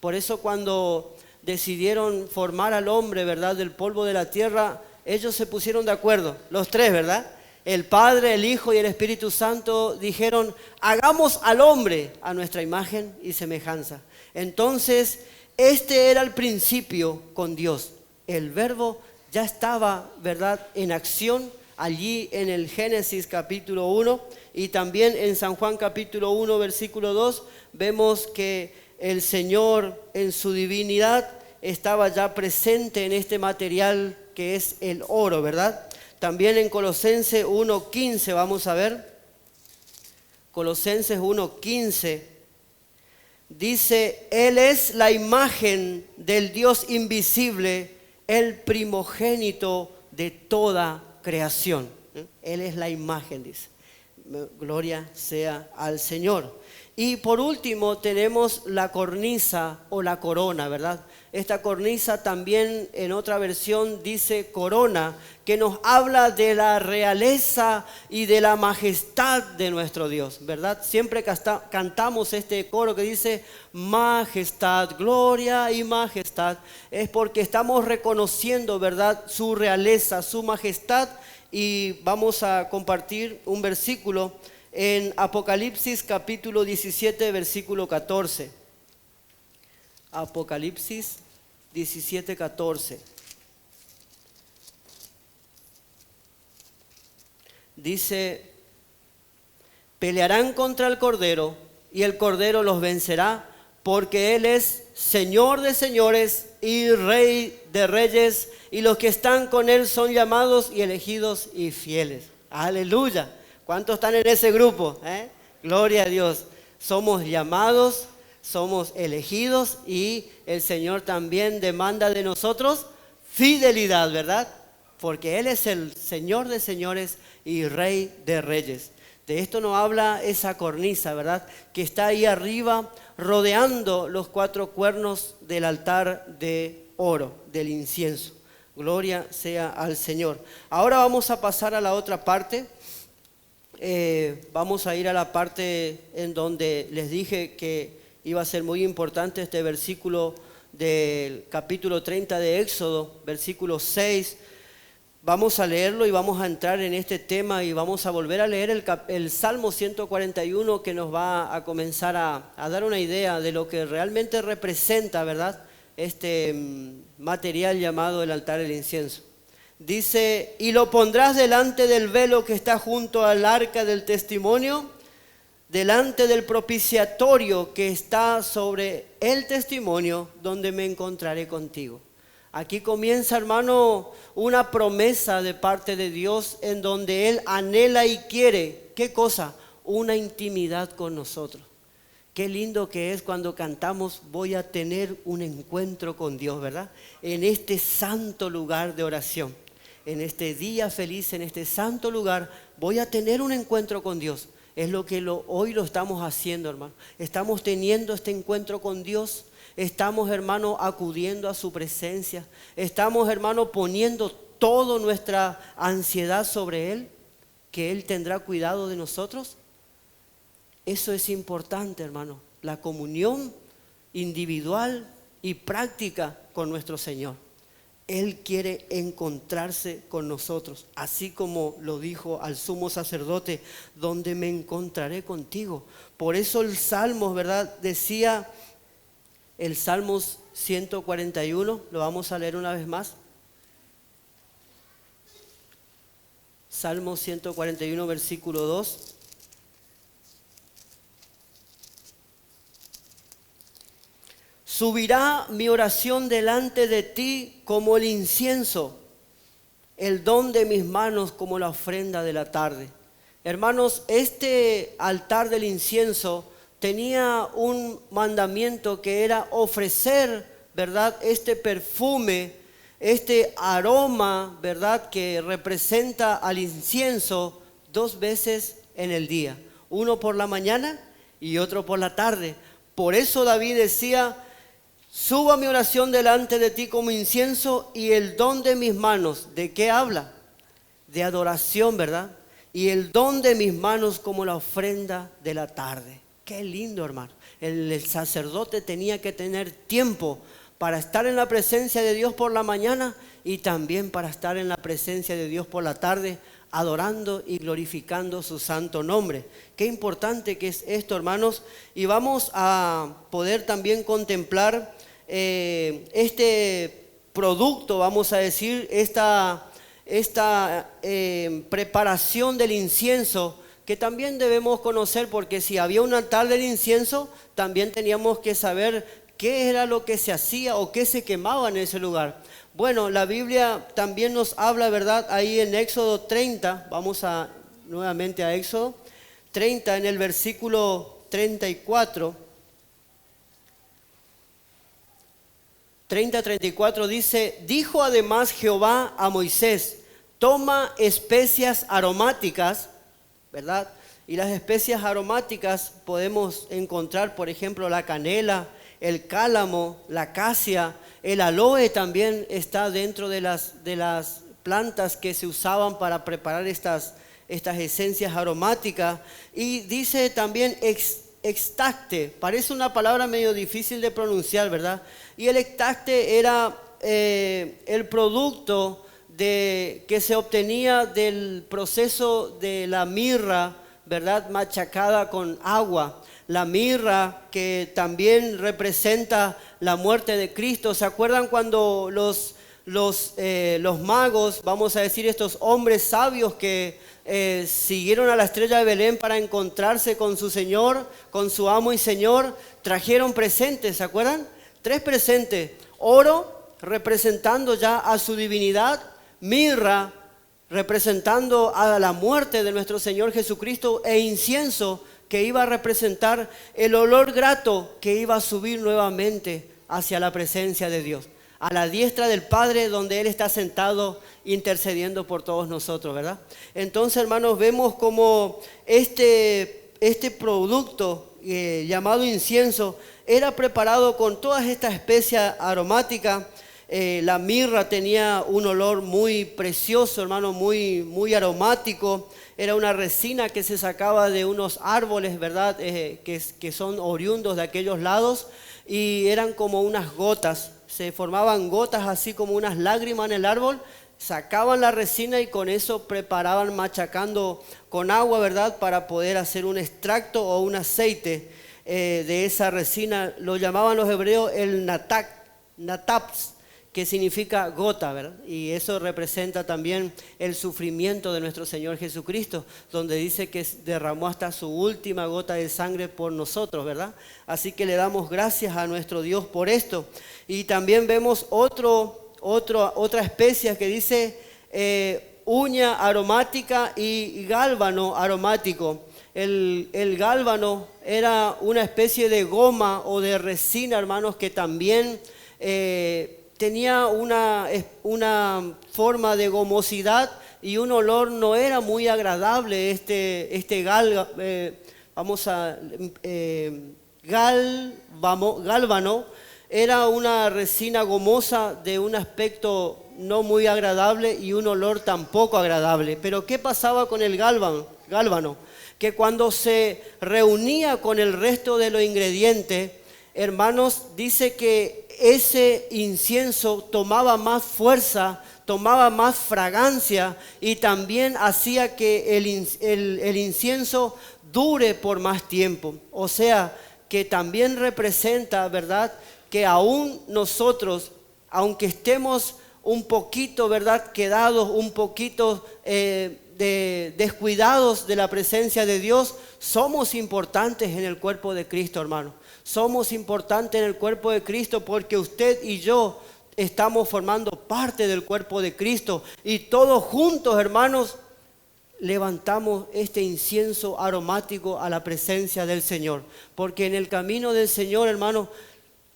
Por eso cuando decidieron formar al hombre, ¿verdad?, del polvo de la tierra, ellos se pusieron de acuerdo, los tres, ¿verdad? El Padre, el Hijo y el Espíritu Santo dijeron, hagamos al hombre a nuestra imagen y semejanza. Entonces, este era el principio con Dios. El Verbo ya estaba, ¿verdad?, en acción allí en el Génesis capítulo 1 y también en San Juan capítulo 1 versículo 2 vemos que el Señor en su divinidad estaba ya presente en este material que es el oro, ¿verdad? También en Colosenses 1:15 vamos a ver, Colosenses 1:15 dice, Él es la imagen del Dios invisible, el primogénito de toda creación. Él es la imagen, dice. Gloria sea al Señor. Y por último tenemos la cornisa o la corona, ¿verdad? Esta cornisa también en otra versión dice corona, que nos habla de la realeza y de la majestad de nuestro Dios, ¿verdad? Siempre cantamos este coro que dice majestad, gloria y majestad. Es porque estamos reconociendo, ¿verdad?, su realeza, su majestad. Y vamos a compartir un versículo en Apocalipsis capítulo 17, versículo 14. Apocalipsis 17, 14. Dice, pelearán contra el Cordero y el Cordero los vencerá, porque Él es Señor de señores y Rey de reyes, y los que están con Él son llamados y elegidos y fieles. Aleluya. ¿Cuántos están en ese grupo? Gloria a Dios. Somos llamados, somos elegidos y el Señor también demanda de nosotros fidelidad, ¿verdad? Porque Él es el Señor de señores y Rey de reyes. De esto nos habla esa cornisa, ¿verdad?, que está ahí arriba rodeando los 4 cuernos del altar de oro, del incienso. Gloria sea al Señor. Ahora vamos a pasar a la otra parte. Vamos a ir a la parte en donde les dije que iba a ser muy importante este versículo del capítulo 30 de Éxodo, versículo 6. Vamos a leerlo y vamos a entrar en este tema y vamos a volver a leer el Salmo 141 que nos va a comenzar a dar una idea de lo que realmente representa, ¿verdad?, este material llamado el altar del incienso. Dice, y lo pondrás delante del velo que está junto al arca del testimonio, delante del propiciatorio que está sobre el testimonio, donde me encontraré contigo. Aquí comienza, hermano, una promesa de parte de Dios en donde Él anhela y quiere, ¿qué cosa? Una intimidad con nosotros. Qué lindo que es cuando cantamos, voy a tener un encuentro con Dios, ¿verdad? En este santo lugar de oración, en este día feliz, en este santo lugar, voy a tener un encuentro con Dios. Es lo que hoy lo estamos haciendo, hermano. Estamos teniendo este encuentro con Dios. Estamos, hermano, acudiendo a su presencia. Estamos, hermano, poniendo toda nuestra ansiedad sobre Él, que Él tendrá cuidado de nosotros. Eso es importante, hermano. La comunión individual y práctica con nuestro Señor. Él quiere encontrarse con nosotros, así como lo dijo al sumo sacerdote, donde me encontraré contigo. Por eso el Salmo, ¿verdad?, decía, el Salmos 141, lo vamos a leer una vez más. Salmo 141, versículo 2. Subirá mi oración delante de ti como el incienso, el don de mis manos como la ofrenda de la tarde. Hermanos, este altar del incienso tenía un mandamiento que era ofrecer, ¿verdad?, este perfume, este aroma, ¿verdad?, que representa al incienso 2 veces en el día. Uno por la mañana y otro por la tarde. Por eso David decía: suba mi oración delante de ti como incienso y el don de mis manos. ¿De qué habla? De adoración, ¿verdad? Y el don de mis manos como la ofrenda de la tarde. Qué lindo, hermano. El sacerdote tenía que tener tiempo para estar en la presencia de Dios por la mañana y también para estar en la presencia de Dios por la tarde, adorando y glorificando su santo nombre. Qué importante que es esto, hermanos. Y vamos a poder también contemplar este producto, vamos a decir, esta preparación del incienso, que también debemos conocer, porque si había un altar del incienso, también teníamos que saber qué era lo que se hacía o qué se quemaba en ese lugar. Bueno, la Biblia también nos habla, ¿verdad? Ahí en Éxodo 30, vamos nuevamente a Éxodo 30, en el versículo 34. 30-34 dice: dijo además Jehová a Moisés: toma especias aromáticas, ¿verdad? Y las especias aromáticas podemos encontrar, por ejemplo, la canela, el cálamo, la acacia, el aloe también está dentro de las plantas que se usaban para preparar estas esencias aromáticas. Y dice también extacte, parece una palabra medio difícil de pronunciar, ¿verdad? Y el extacte era el producto que se obtenía del proceso de la mirra, ¿verdad?, machacada con agua. La mirra, que también representa la muerte de Cristo. ¿Se acuerdan cuando los magos, vamos a decir, estos hombres sabios que siguieron a la estrella de Belén para encontrarse con su Señor, con su amo y Señor, trajeron presentes? ¿Se acuerdan? 3 presentes: oro, representando ya a su divinidad; mirra, representando a la muerte de nuestro Señor Jesucristo; e incienso, que iba a representar el olor grato que iba a subir nuevamente hacia la presencia de Dios, a la diestra del Padre, donde Él está sentado intercediendo por todos nosotros, ¿verdad? Entonces, hermanos, vemos como este producto llamado incienso era preparado con todas estas especias aromáticas. La mirra tenía un olor muy precioso, hermano, muy aromático. Era una resina que se sacaba de unos árboles, ¿verdad?, que son oriundos de aquellos lados, y eran como unas gotas. Se formaban gotas así como unas lágrimas en el árbol. Sacaban la resina y con eso preparaban, machacando con agua, ¿verdad?, para poder hacer un extracto o un aceite de esa resina. Lo llamaban los hebreos el nataps, que significa gota, ¿verdad? Y eso representa también el sufrimiento de nuestro Señor Jesucristo, donde dice que derramó hasta su última gota de sangre por nosotros, ¿verdad? Así que le damos gracias a nuestro Dios por esto. Y también vemos otra especie que dice uña aromática y gálbano aromático. El gálbano era una especie de goma o de resina, hermanos, que también tenía una forma de gomosidad y un olor. No era muy agradable gálbano. Era una resina gomosa de un aspecto no muy agradable y un olor tampoco agradable. Pero ¿qué pasaba con el gálbano? Que cuando se reunía con el resto de los ingredientes, hermanos, dice que ese incienso tomaba más fuerza, tomaba más fragancia, y también hacía que el incienso dure por más tiempo. O sea, que también representa, ¿verdad?, que aún nosotros, aunque estemos un poquito, ¿verdad?, quedados, un poquito descuidados de la presencia de Dios, Somos importantes en el cuerpo de Cristo, hermano. Somos importantes en el cuerpo de Cristo porque usted y yo estamos formando parte del cuerpo de Cristo. Y todos juntos, hermanos, levantamos este incienso aromático a la presencia del Señor. Porque en el camino del Señor, hermanos,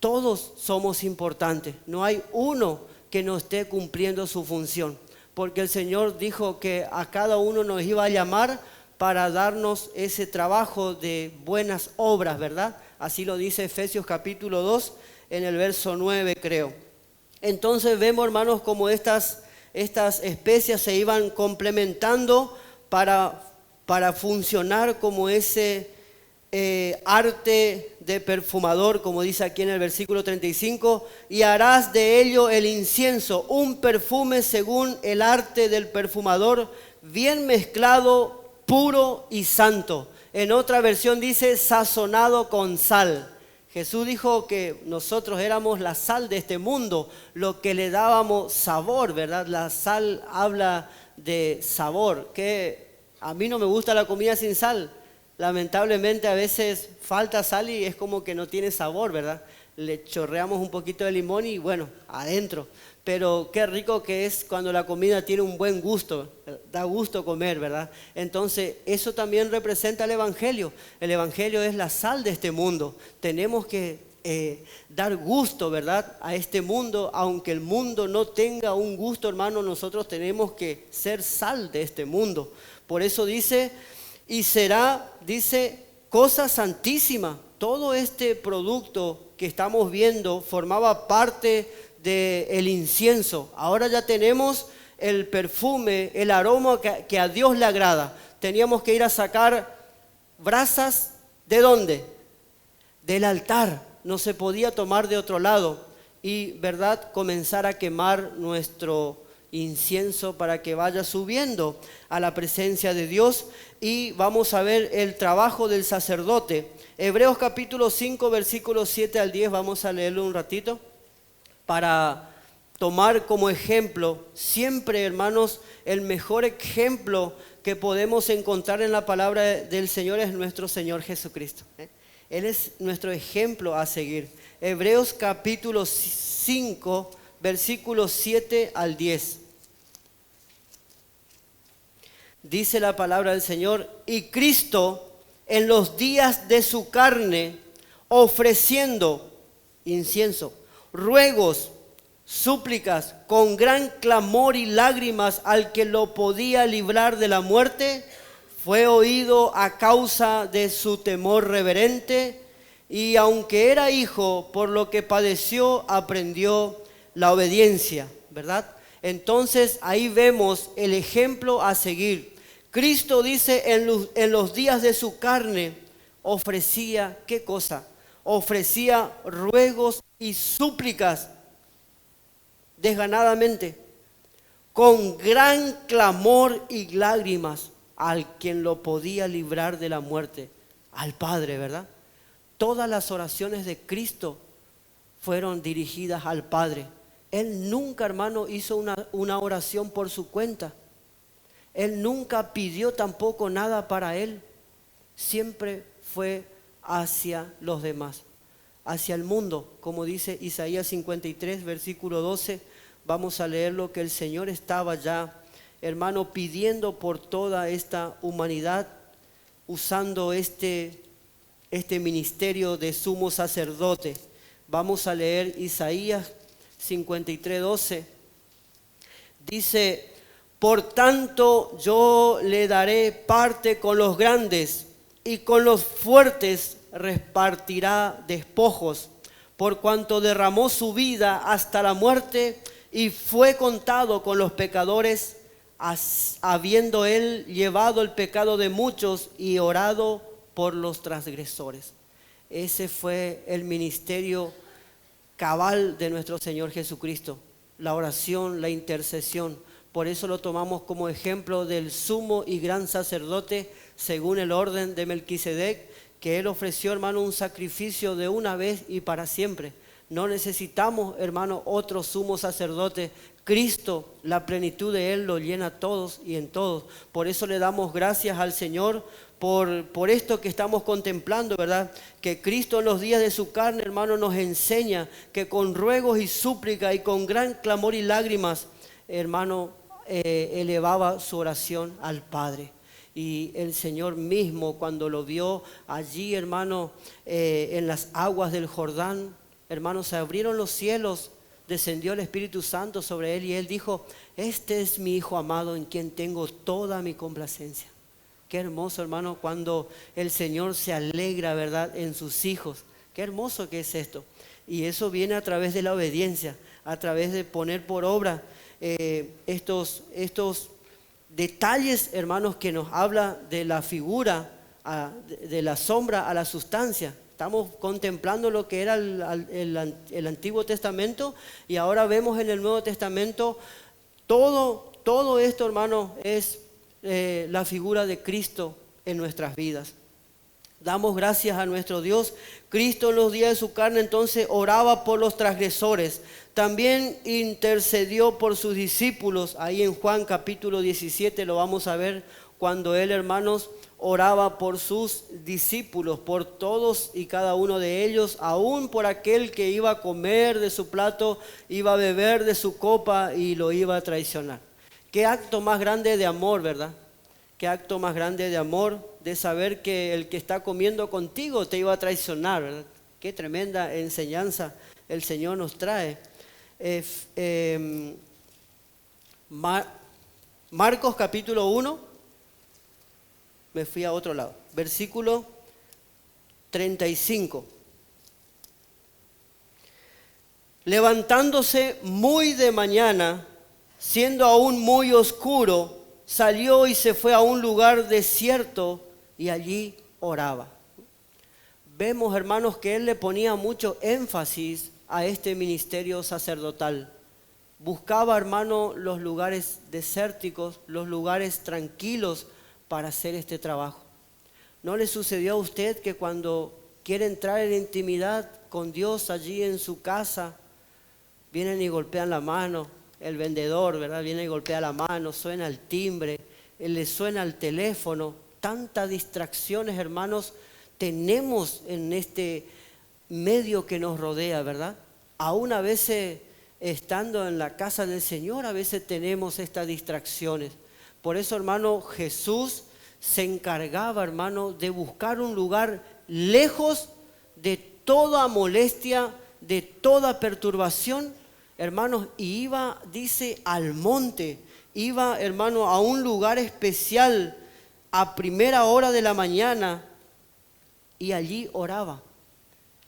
todos somos importantes. No hay uno que no esté cumpliendo su función. Porque el Señor dijo que a cada uno nos iba a llamar para darnos ese trabajo de buenas obras, ¿verdad? Así lo dice Efesios capítulo 2 en el verso 9, creo. Entonces vemos, hermanos, como estas especias se iban complementando para funcionar como ese arte de perfumador, como dice aquí en el versículo 35, y harás de ello el incienso, un perfume según el arte del perfumador, bien mezclado, puro y santo. En otra versión dice sazonado con sal. Jesús dijo que nosotros éramos la sal de este mundo, lo que le dábamos sabor, ¿verdad? La sal habla de sabor, que a mí no me gusta la comida sin sal. Lamentablemente a veces falta sal y es como que no tiene sabor, ¿verdad? Le chorreamos un poquito de limón y bueno, adentro. Pero qué rico que es cuando la comida tiene un buen gusto, da gusto comer, ¿verdad? Entonces eso también representa el Evangelio. El Evangelio es la sal de este mundo. Tenemos que dar gusto, ¿verdad? A este mundo, aunque el mundo no tenga un gusto, hermano, nosotros tenemos que ser sal de este mundo. Por eso dice, y será, dice, cosa santísima. Todo este producto que estamos viendo formaba parte del incienso. Ahora ya tenemos el perfume, el aroma que a Dios le agrada. Teníamos que ir a sacar brasas, ¿de dónde? Del altar. No se podía tomar de otro lado. Y, ¿verdad?, comenzar a quemar nuestro incienso para que vaya subiendo a la presencia de Dios. Y vamos a ver el trabajo del sacerdote. Hebreos capítulo 5, versículos 7 al 10, vamos a leerlo un ratito para tomar como ejemplo. Siempre, hermanos, el mejor ejemplo que podemos encontrar en la palabra del Señor es nuestro Señor Jesucristo. Él es nuestro ejemplo a seguir. Hebreos capítulo 5, versículos 7 al 10. Dice la palabra del Señor: y Cristo en los días de su carne, ofreciendo incienso, ruegos, súplicas, con gran clamor y lágrimas al que lo podía librar de la muerte, fue oído a causa de su temor reverente, y aunque era hijo, por lo que padeció, aprendió la obediencia, ¿verdad? Entonces ahí vemos el ejemplo a seguir. Cristo dice en los días de su carne ofrecía, ¿qué cosa? Ofrecía ruegos y súplicas desganadamente, con gran clamor y lágrimas al quien lo podía librar de la muerte, al Padre, ¿verdad? Todas las oraciones de Cristo fueron dirigidas al Padre. Él nunca, hermano, hizo una oración por su cuenta. Él nunca pidió tampoco nada para él. Siempre fue hacia los demás, hacia el mundo. Como dice Isaías 53, versículo 12, vamos a leer lo que el Señor estaba ya, hermano, pidiendo por toda esta humanidad, usando este ministerio de sumo sacerdote. Vamos a leer Isaías 53, 12. Dice: por tanto yo le daré parte con los grandes, y con los fuertes repartirá despojos, por cuanto derramó su vida hasta la muerte y fue contado con los pecadores, habiendo él llevado el pecado de muchos y orado por los transgresores. Ese fue el ministerio cabal de nuestro Señor Jesucristo, la oración, la intercesión. Por eso lo tomamos como ejemplo del sumo y gran sacerdote según el orden de Melquisedec, que él ofreció, hermano, un sacrificio de una vez y para siempre. No necesitamos, hermano, otro sumo sacerdote. Cristo, la plenitud de Él lo llena a todos y en todos. Por eso le damos gracias al Señor por esto que estamos contemplando, ¿verdad? Que Cristo en los días de su carne, hermano, nos enseña que con ruegos y súplica y con gran clamor y lágrimas, hermano, elevaba su oración al Padre. Y el Señor mismo, cuando lo vio allí, hermano, en las aguas del Jordán, hermano, se abrieron los cielos, descendió el Espíritu Santo sobre él y él dijo: este es mi Hijo amado en quien tengo toda mi complacencia. Qué hermoso, hermano, cuando el Señor se alegra, ¿verdad?, en sus hijos. Qué hermoso que es esto. Y eso viene a través de la obediencia, a través de poner por obra estos detalles, hermanos, que nos habla de la figura, de la sombra a la sustancia. Estamos contemplando lo que era el Antiguo Testamento y ahora vemos en el Nuevo Testamento todo esto, hermano, es la figura de Cristo en nuestras vidas. Damos gracias a nuestro Dios. Cristo en los días de su carne entonces oraba por los transgresores. También intercedió por sus discípulos. Ahí en Juan capítulo 17 lo vamos a ver cuando él, hermanos, oraba por sus discípulos, por todos y cada uno de ellos, aún por aquel que iba a comer de su plato, iba a beber de su copa y lo iba a traicionar. Qué acto más grande de amor, ¿verdad? Qué acto más grande de amor, de saber que el que está comiendo contigo te iba a traicionar, ¿verdad? Qué tremenda enseñanza el Señor nos trae. Marcos capítulo 1, me fui a otro lado, versículo 35. Levantándose muy de mañana, siendo aún muy oscuro, salió y se fue a un lugar desierto y allí oraba. Vemos, hermanos, que él le ponía mucho énfasis a este ministerio sacerdotal. Buscaba, hermano, los lugares desérticos, los lugares tranquilos para hacer este trabajo. ¿No le sucedió a usted que cuando quiere entrar en intimidad con Dios allí en su casa, vienen y golpean la mano? El vendedor, ¿verdad?, viene y golpea la mano, suena el timbre, le suena el teléfono. Tantas distracciones, hermanos, tenemos en este medio que nos rodea, ¿verdad? Aún a veces, estando en la casa del Señor, a veces tenemos estas distracciones. Por eso, hermano, Jesús se encargaba, hermano, de buscar un lugar lejos de toda molestia, de toda perturbación, hermanos, y iba, dice, al monte, iba, hermano, a un lugar especial a primera hora de la mañana y allí oraba.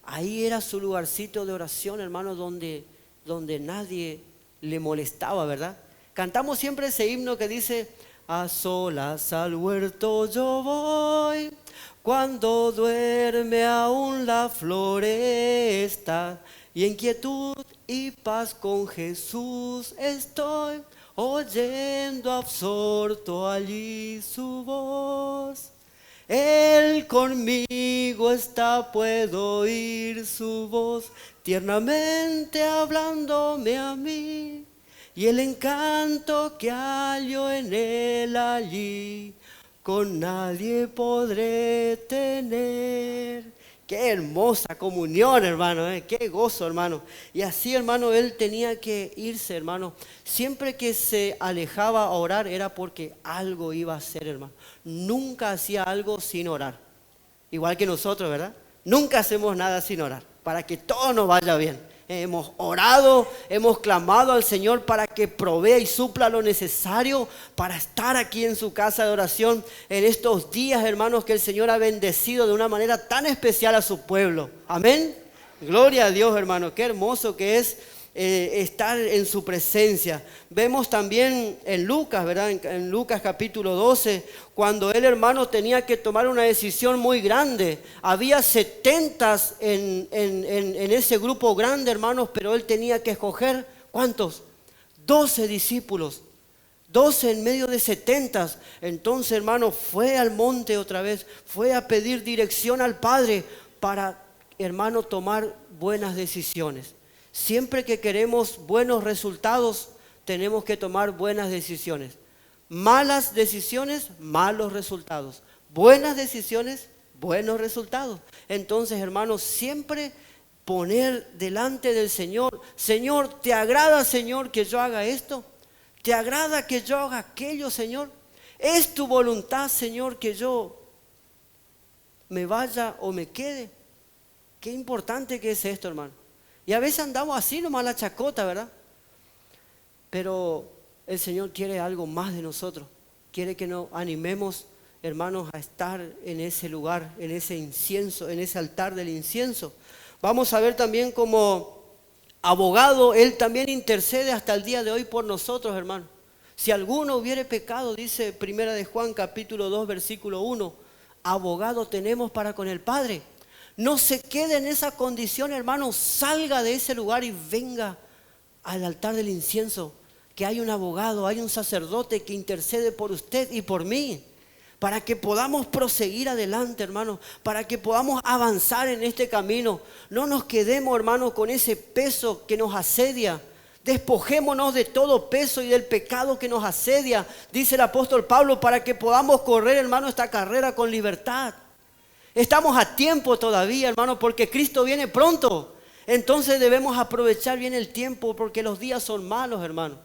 Ahí era su lugarcito de oración, hermano, donde nadie le molestaba, ¿verdad? Cantamos siempre ese himno que dice: a solas al huerto yo voy, cuando duerme aún la floresta, y en quietud y paz con Jesús estoy, oyendo absorto allí su voz. Él conmigo está, puedo oír su voz, tiernamente hablándome a mí, y el encanto que hallo en él allí, con nadie podré tener. Qué hermosa comunión, hermano, qué gozo, hermano. Y así, hermano, él tenía que irse, hermano. Siempre que se alejaba a orar era porque algo iba a hacer, hermano. Nunca hacía algo sin orar. Igual que nosotros, ¿verdad? Nunca hacemos nada sin orar, para que todo nos vaya bien. Hemos orado, hemos clamado al Señor para que provea y supla lo necesario para estar aquí en su casa de oración en estos días, hermanos, que el Señor ha bendecido de una manera tan especial a su pueblo. Amén. Gloria a Dios, hermano. Qué hermoso que es estar en su presencia. Vemos también en Lucas, ¿verdad? En Lucas capítulo 12, cuando el hermano tenía que tomar una decisión muy grande. Había 70 en ese grupo grande, hermanos, pero él tenía que escoger, ¿cuántos? 12 discípulos. 12 en medio de 70. Entonces, hermano, fue al monte otra vez, fue a pedir dirección al Padre para hermano, tomar buenas decisiones. Siempre que queremos buenos resultados, tenemos que tomar buenas decisiones. Malas decisiones, malos resultados. Buenas decisiones, buenos resultados. Entonces, hermanos, siempre poner delante del Señor: Señor, ¿te agrada, Señor, que yo haga esto? ¿Te agrada que yo haga aquello, Señor? ¿Es tu voluntad, Señor, que yo me vaya o me quede? Qué importante que es esto, hermano. Y a veces andamos así nomás a la chacota, ¿verdad? Pero el Señor quiere algo más de nosotros. Quiere que nos animemos, hermanos, a estar en ese lugar, en ese incienso, en ese altar del incienso. Vamos a ver también como abogado, Él también intercede hasta el día de hoy por nosotros, hermanos. Si alguno hubiere pecado, dice Primera de Juan capítulo 2 versículo 1, abogado tenemos para con el Padre. No se quede en esa condición, hermano, salga de ese lugar y venga al altar del incienso, que hay un abogado, hay un sacerdote que intercede por usted y por mí, para que podamos proseguir adelante, hermano, para que podamos avanzar en este camino. No nos quedemos, hermano, con ese peso que nos asedia. Despojémonos de todo peso y del pecado que nos asedia, dice el apóstol Pablo, para que podamos correr, hermano, esta carrera con libertad. Estamos a tiempo todavía, hermano, porque Cristo viene pronto. Entonces debemos aprovechar bien el tiempo, porque los días son malos, hermano.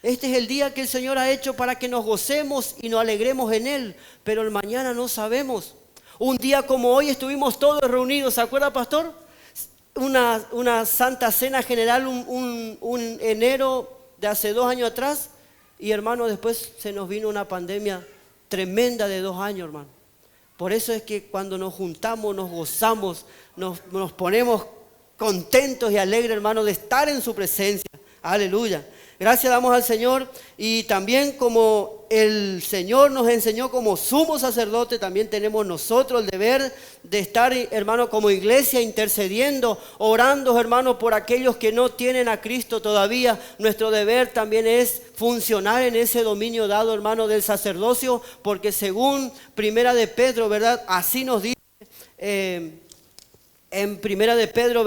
Este es el día que el Señor ha hecho para que nos gocemos y nos alegremos en Él, pero el mañana no sabemos. Un día como hoy estuvimos todos reunidos, ¿se acuerda, pastor? Una santa cena general, un enero de hace 2 años atrás, y hermano, después se nos vino una pandemia tremenda de 2 años, hermano. Por eso es que cuando nos juntamos, nos gozamos, nos ponemos contentos y alegres, hermano, de estar en su presencia. Aleluya. Gracias damos al Señor. Y también, como el Señor nos enseñó como sumo sacerdote, también tenemos nosotros el deber de estar, hermano, como iglesia intercediendo, orando, hermano, por aquellos que no tienen a Cristo todavía. Nuestro deber también es funcionar en ese dominio dado, hermano, del sacerdocio, porque según Primera de Pedro, ¿verdad? Así nos dice en Primera de Pedro,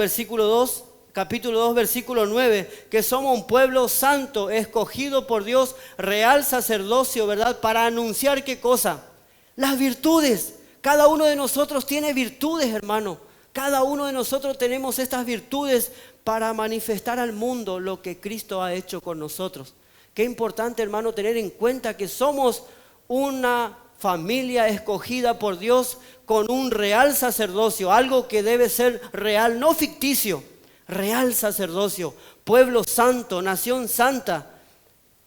capítulo 2, versículo 9, que somos un pueblo santo, escogido por Dios, real sacerdocio, ¿verdad? Para anunciar, ¿qué cosa? Las virtudes. Cada uno de nosotros tiene virtudes, hermano. Cada uno de nosotros tenemos estas virtudes para manifestar al mundo lo que Cristo ha hecho con nosotros. Qué importante, hermano, tener en cuenta que somos una familia escogida por Dios con un real sacerdocio, algo que debe ser real, no ficticio. Real sacerdocio, pueblo santo, nación santa.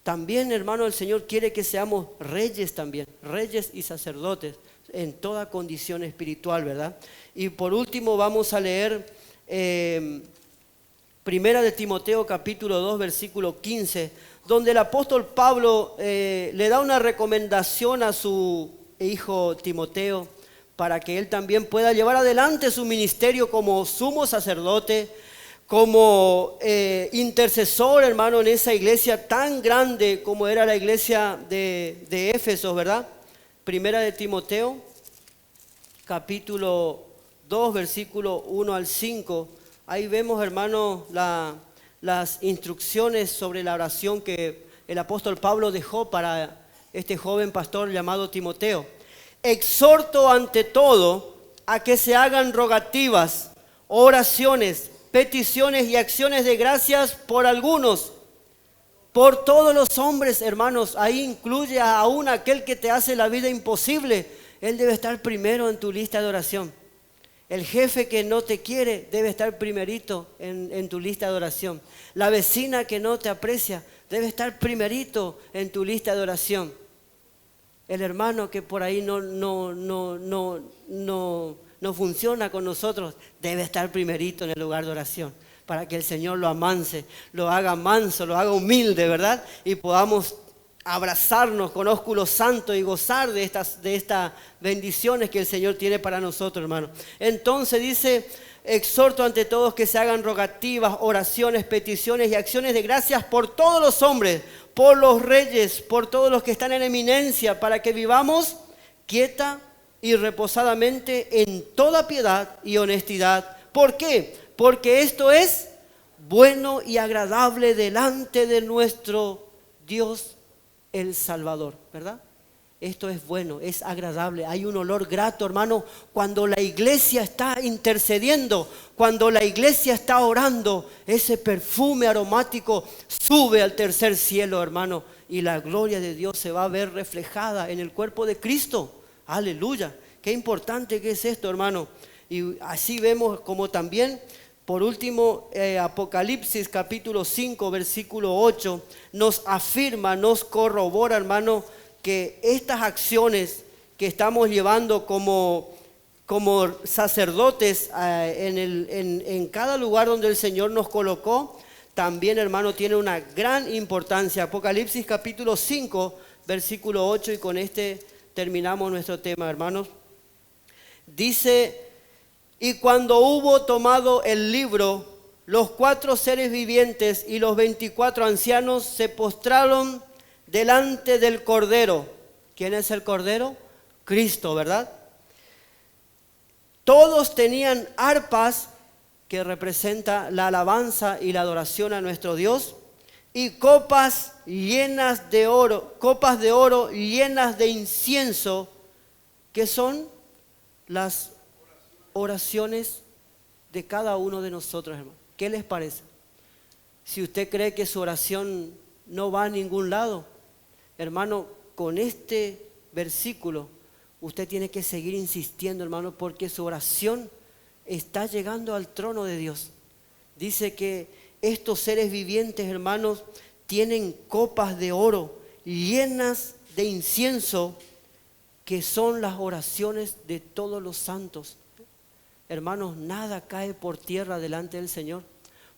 También, hermano, el Señor quiere que seamos reyes también, reyes y sacerdotes en toda condición espiritual, ¿verdad? Y por último vamos a leer Primera de Timoteo capítulo 2 versículo 15, donde el apóstol Pablo le da una recomendación a su hijo Timoteo para que él también pueda llevar adelante su ministerio como sumo sacerdote, como intercesor, hermano, en esa iglesia tan grande como era la iglesia de Éfeso, ¿verdad? Primera de Timoteo, capítulo 2, versículo 1 al 5. Ahí vemos, hermano, las instrucciones sobre la oración que el apóstol Pablo dejó para este joven pastor llamado Timoteo. Exhorto ante todo a que se hagan rogativas, oraciones, peticiones y acciones de gracias por algunos, por todos los hombres, hermanos. Ahí incluye aún aquel que te hace la vida imposible. Él debe estar primero en tu lista de oración. El jefe que no te quiere debe estar primerito en tu lista de oración. La vecina que no te aprecia debe estar primerito en tu lista de oración. El hermano que por ahí no funciona con nosotros debe estar primerito en el lugar de oración, para que el Señor lo amanse, lo haga manso, lo haga humilde, ¿verdad? Y podamos abrazarnos con ósculo santo y gozar de estas bendiciones que el Señor tiene para nosotros, hermano. Entonces dice: exhorto ante todos que se hagan rogativas, oraciones, peticiones y acciones de gracias por todos los hombres, por los reyes, por todos los que están en eminencia, para que vivamos quieta y reposadamente en toda piedad y honestidad, ¿Por qué? Porque esto es bueno y agradable delante de nuestro Dios el Salvador, ¿verdad? Esto es bueno, es agradable, hay un olor grato, hermano, cuando la iglesia está intercediendo, cuando la iglesia está orando, ese perfume aromático sube al tercer cielo, hermano, y la gloria de Dios se va a ver reflejada en el cuerpo de Cristo. Aleluya, qué importante que es esto, hermano. Y así vemos como también, por último, Apocalipsis capítulo 5, versículo 8, nos afirma, nos corrobora, hermano, que estas acciones que estamos llevando como sacerdotes en cada lugar donde el Señor nos colocó, también, hermano, tiene una gran importancia. Apocalipsis capítulo 5, versículo 8, y con este terminamos nuestro tema, hermanos. Dice: y cuando hubo tomado el libro, los 4 seres vivientes y los 24 ancianos se postraron delante del Cordero. ¿Quién es el Cordero? Cristo, ¿verdad? Todos tenían arpas, que representa la alabanza y la adoración a nuestro Dios, y copas llenas de oro, copas de oro llenas de incienso, que son las oraciones de cada uno de nosotros, hermano. ¿Qué les parece? Si usted cree que su oración no va a ningún lado, hermano, con este versículo usted tiene que seguir insistiendo, hermano, porque su oración está llegando al trono de Dios. Dice que estos seres vivientes, hermanos, tienen copas de oro llenas de incienso, que son las oraciones de todos los santos. Hermanos, nada cae por tierra delante del Señor.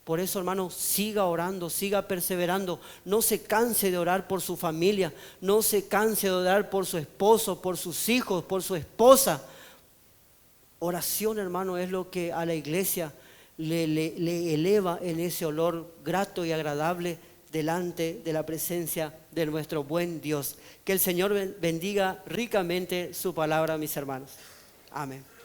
Por eso, hermano, siga orando, siga perseverando. No se canse de orar por su familia, no se canse de orar por su esposo, por sus hijos, por su esposa. Oración, hermano, es lo que a la iglesia le eleva en ese olor grato y agradable delante de la presencia de nuestro buen Dios. Que el Señor bendiga ricamente su palabra, mis hermanos. Amén.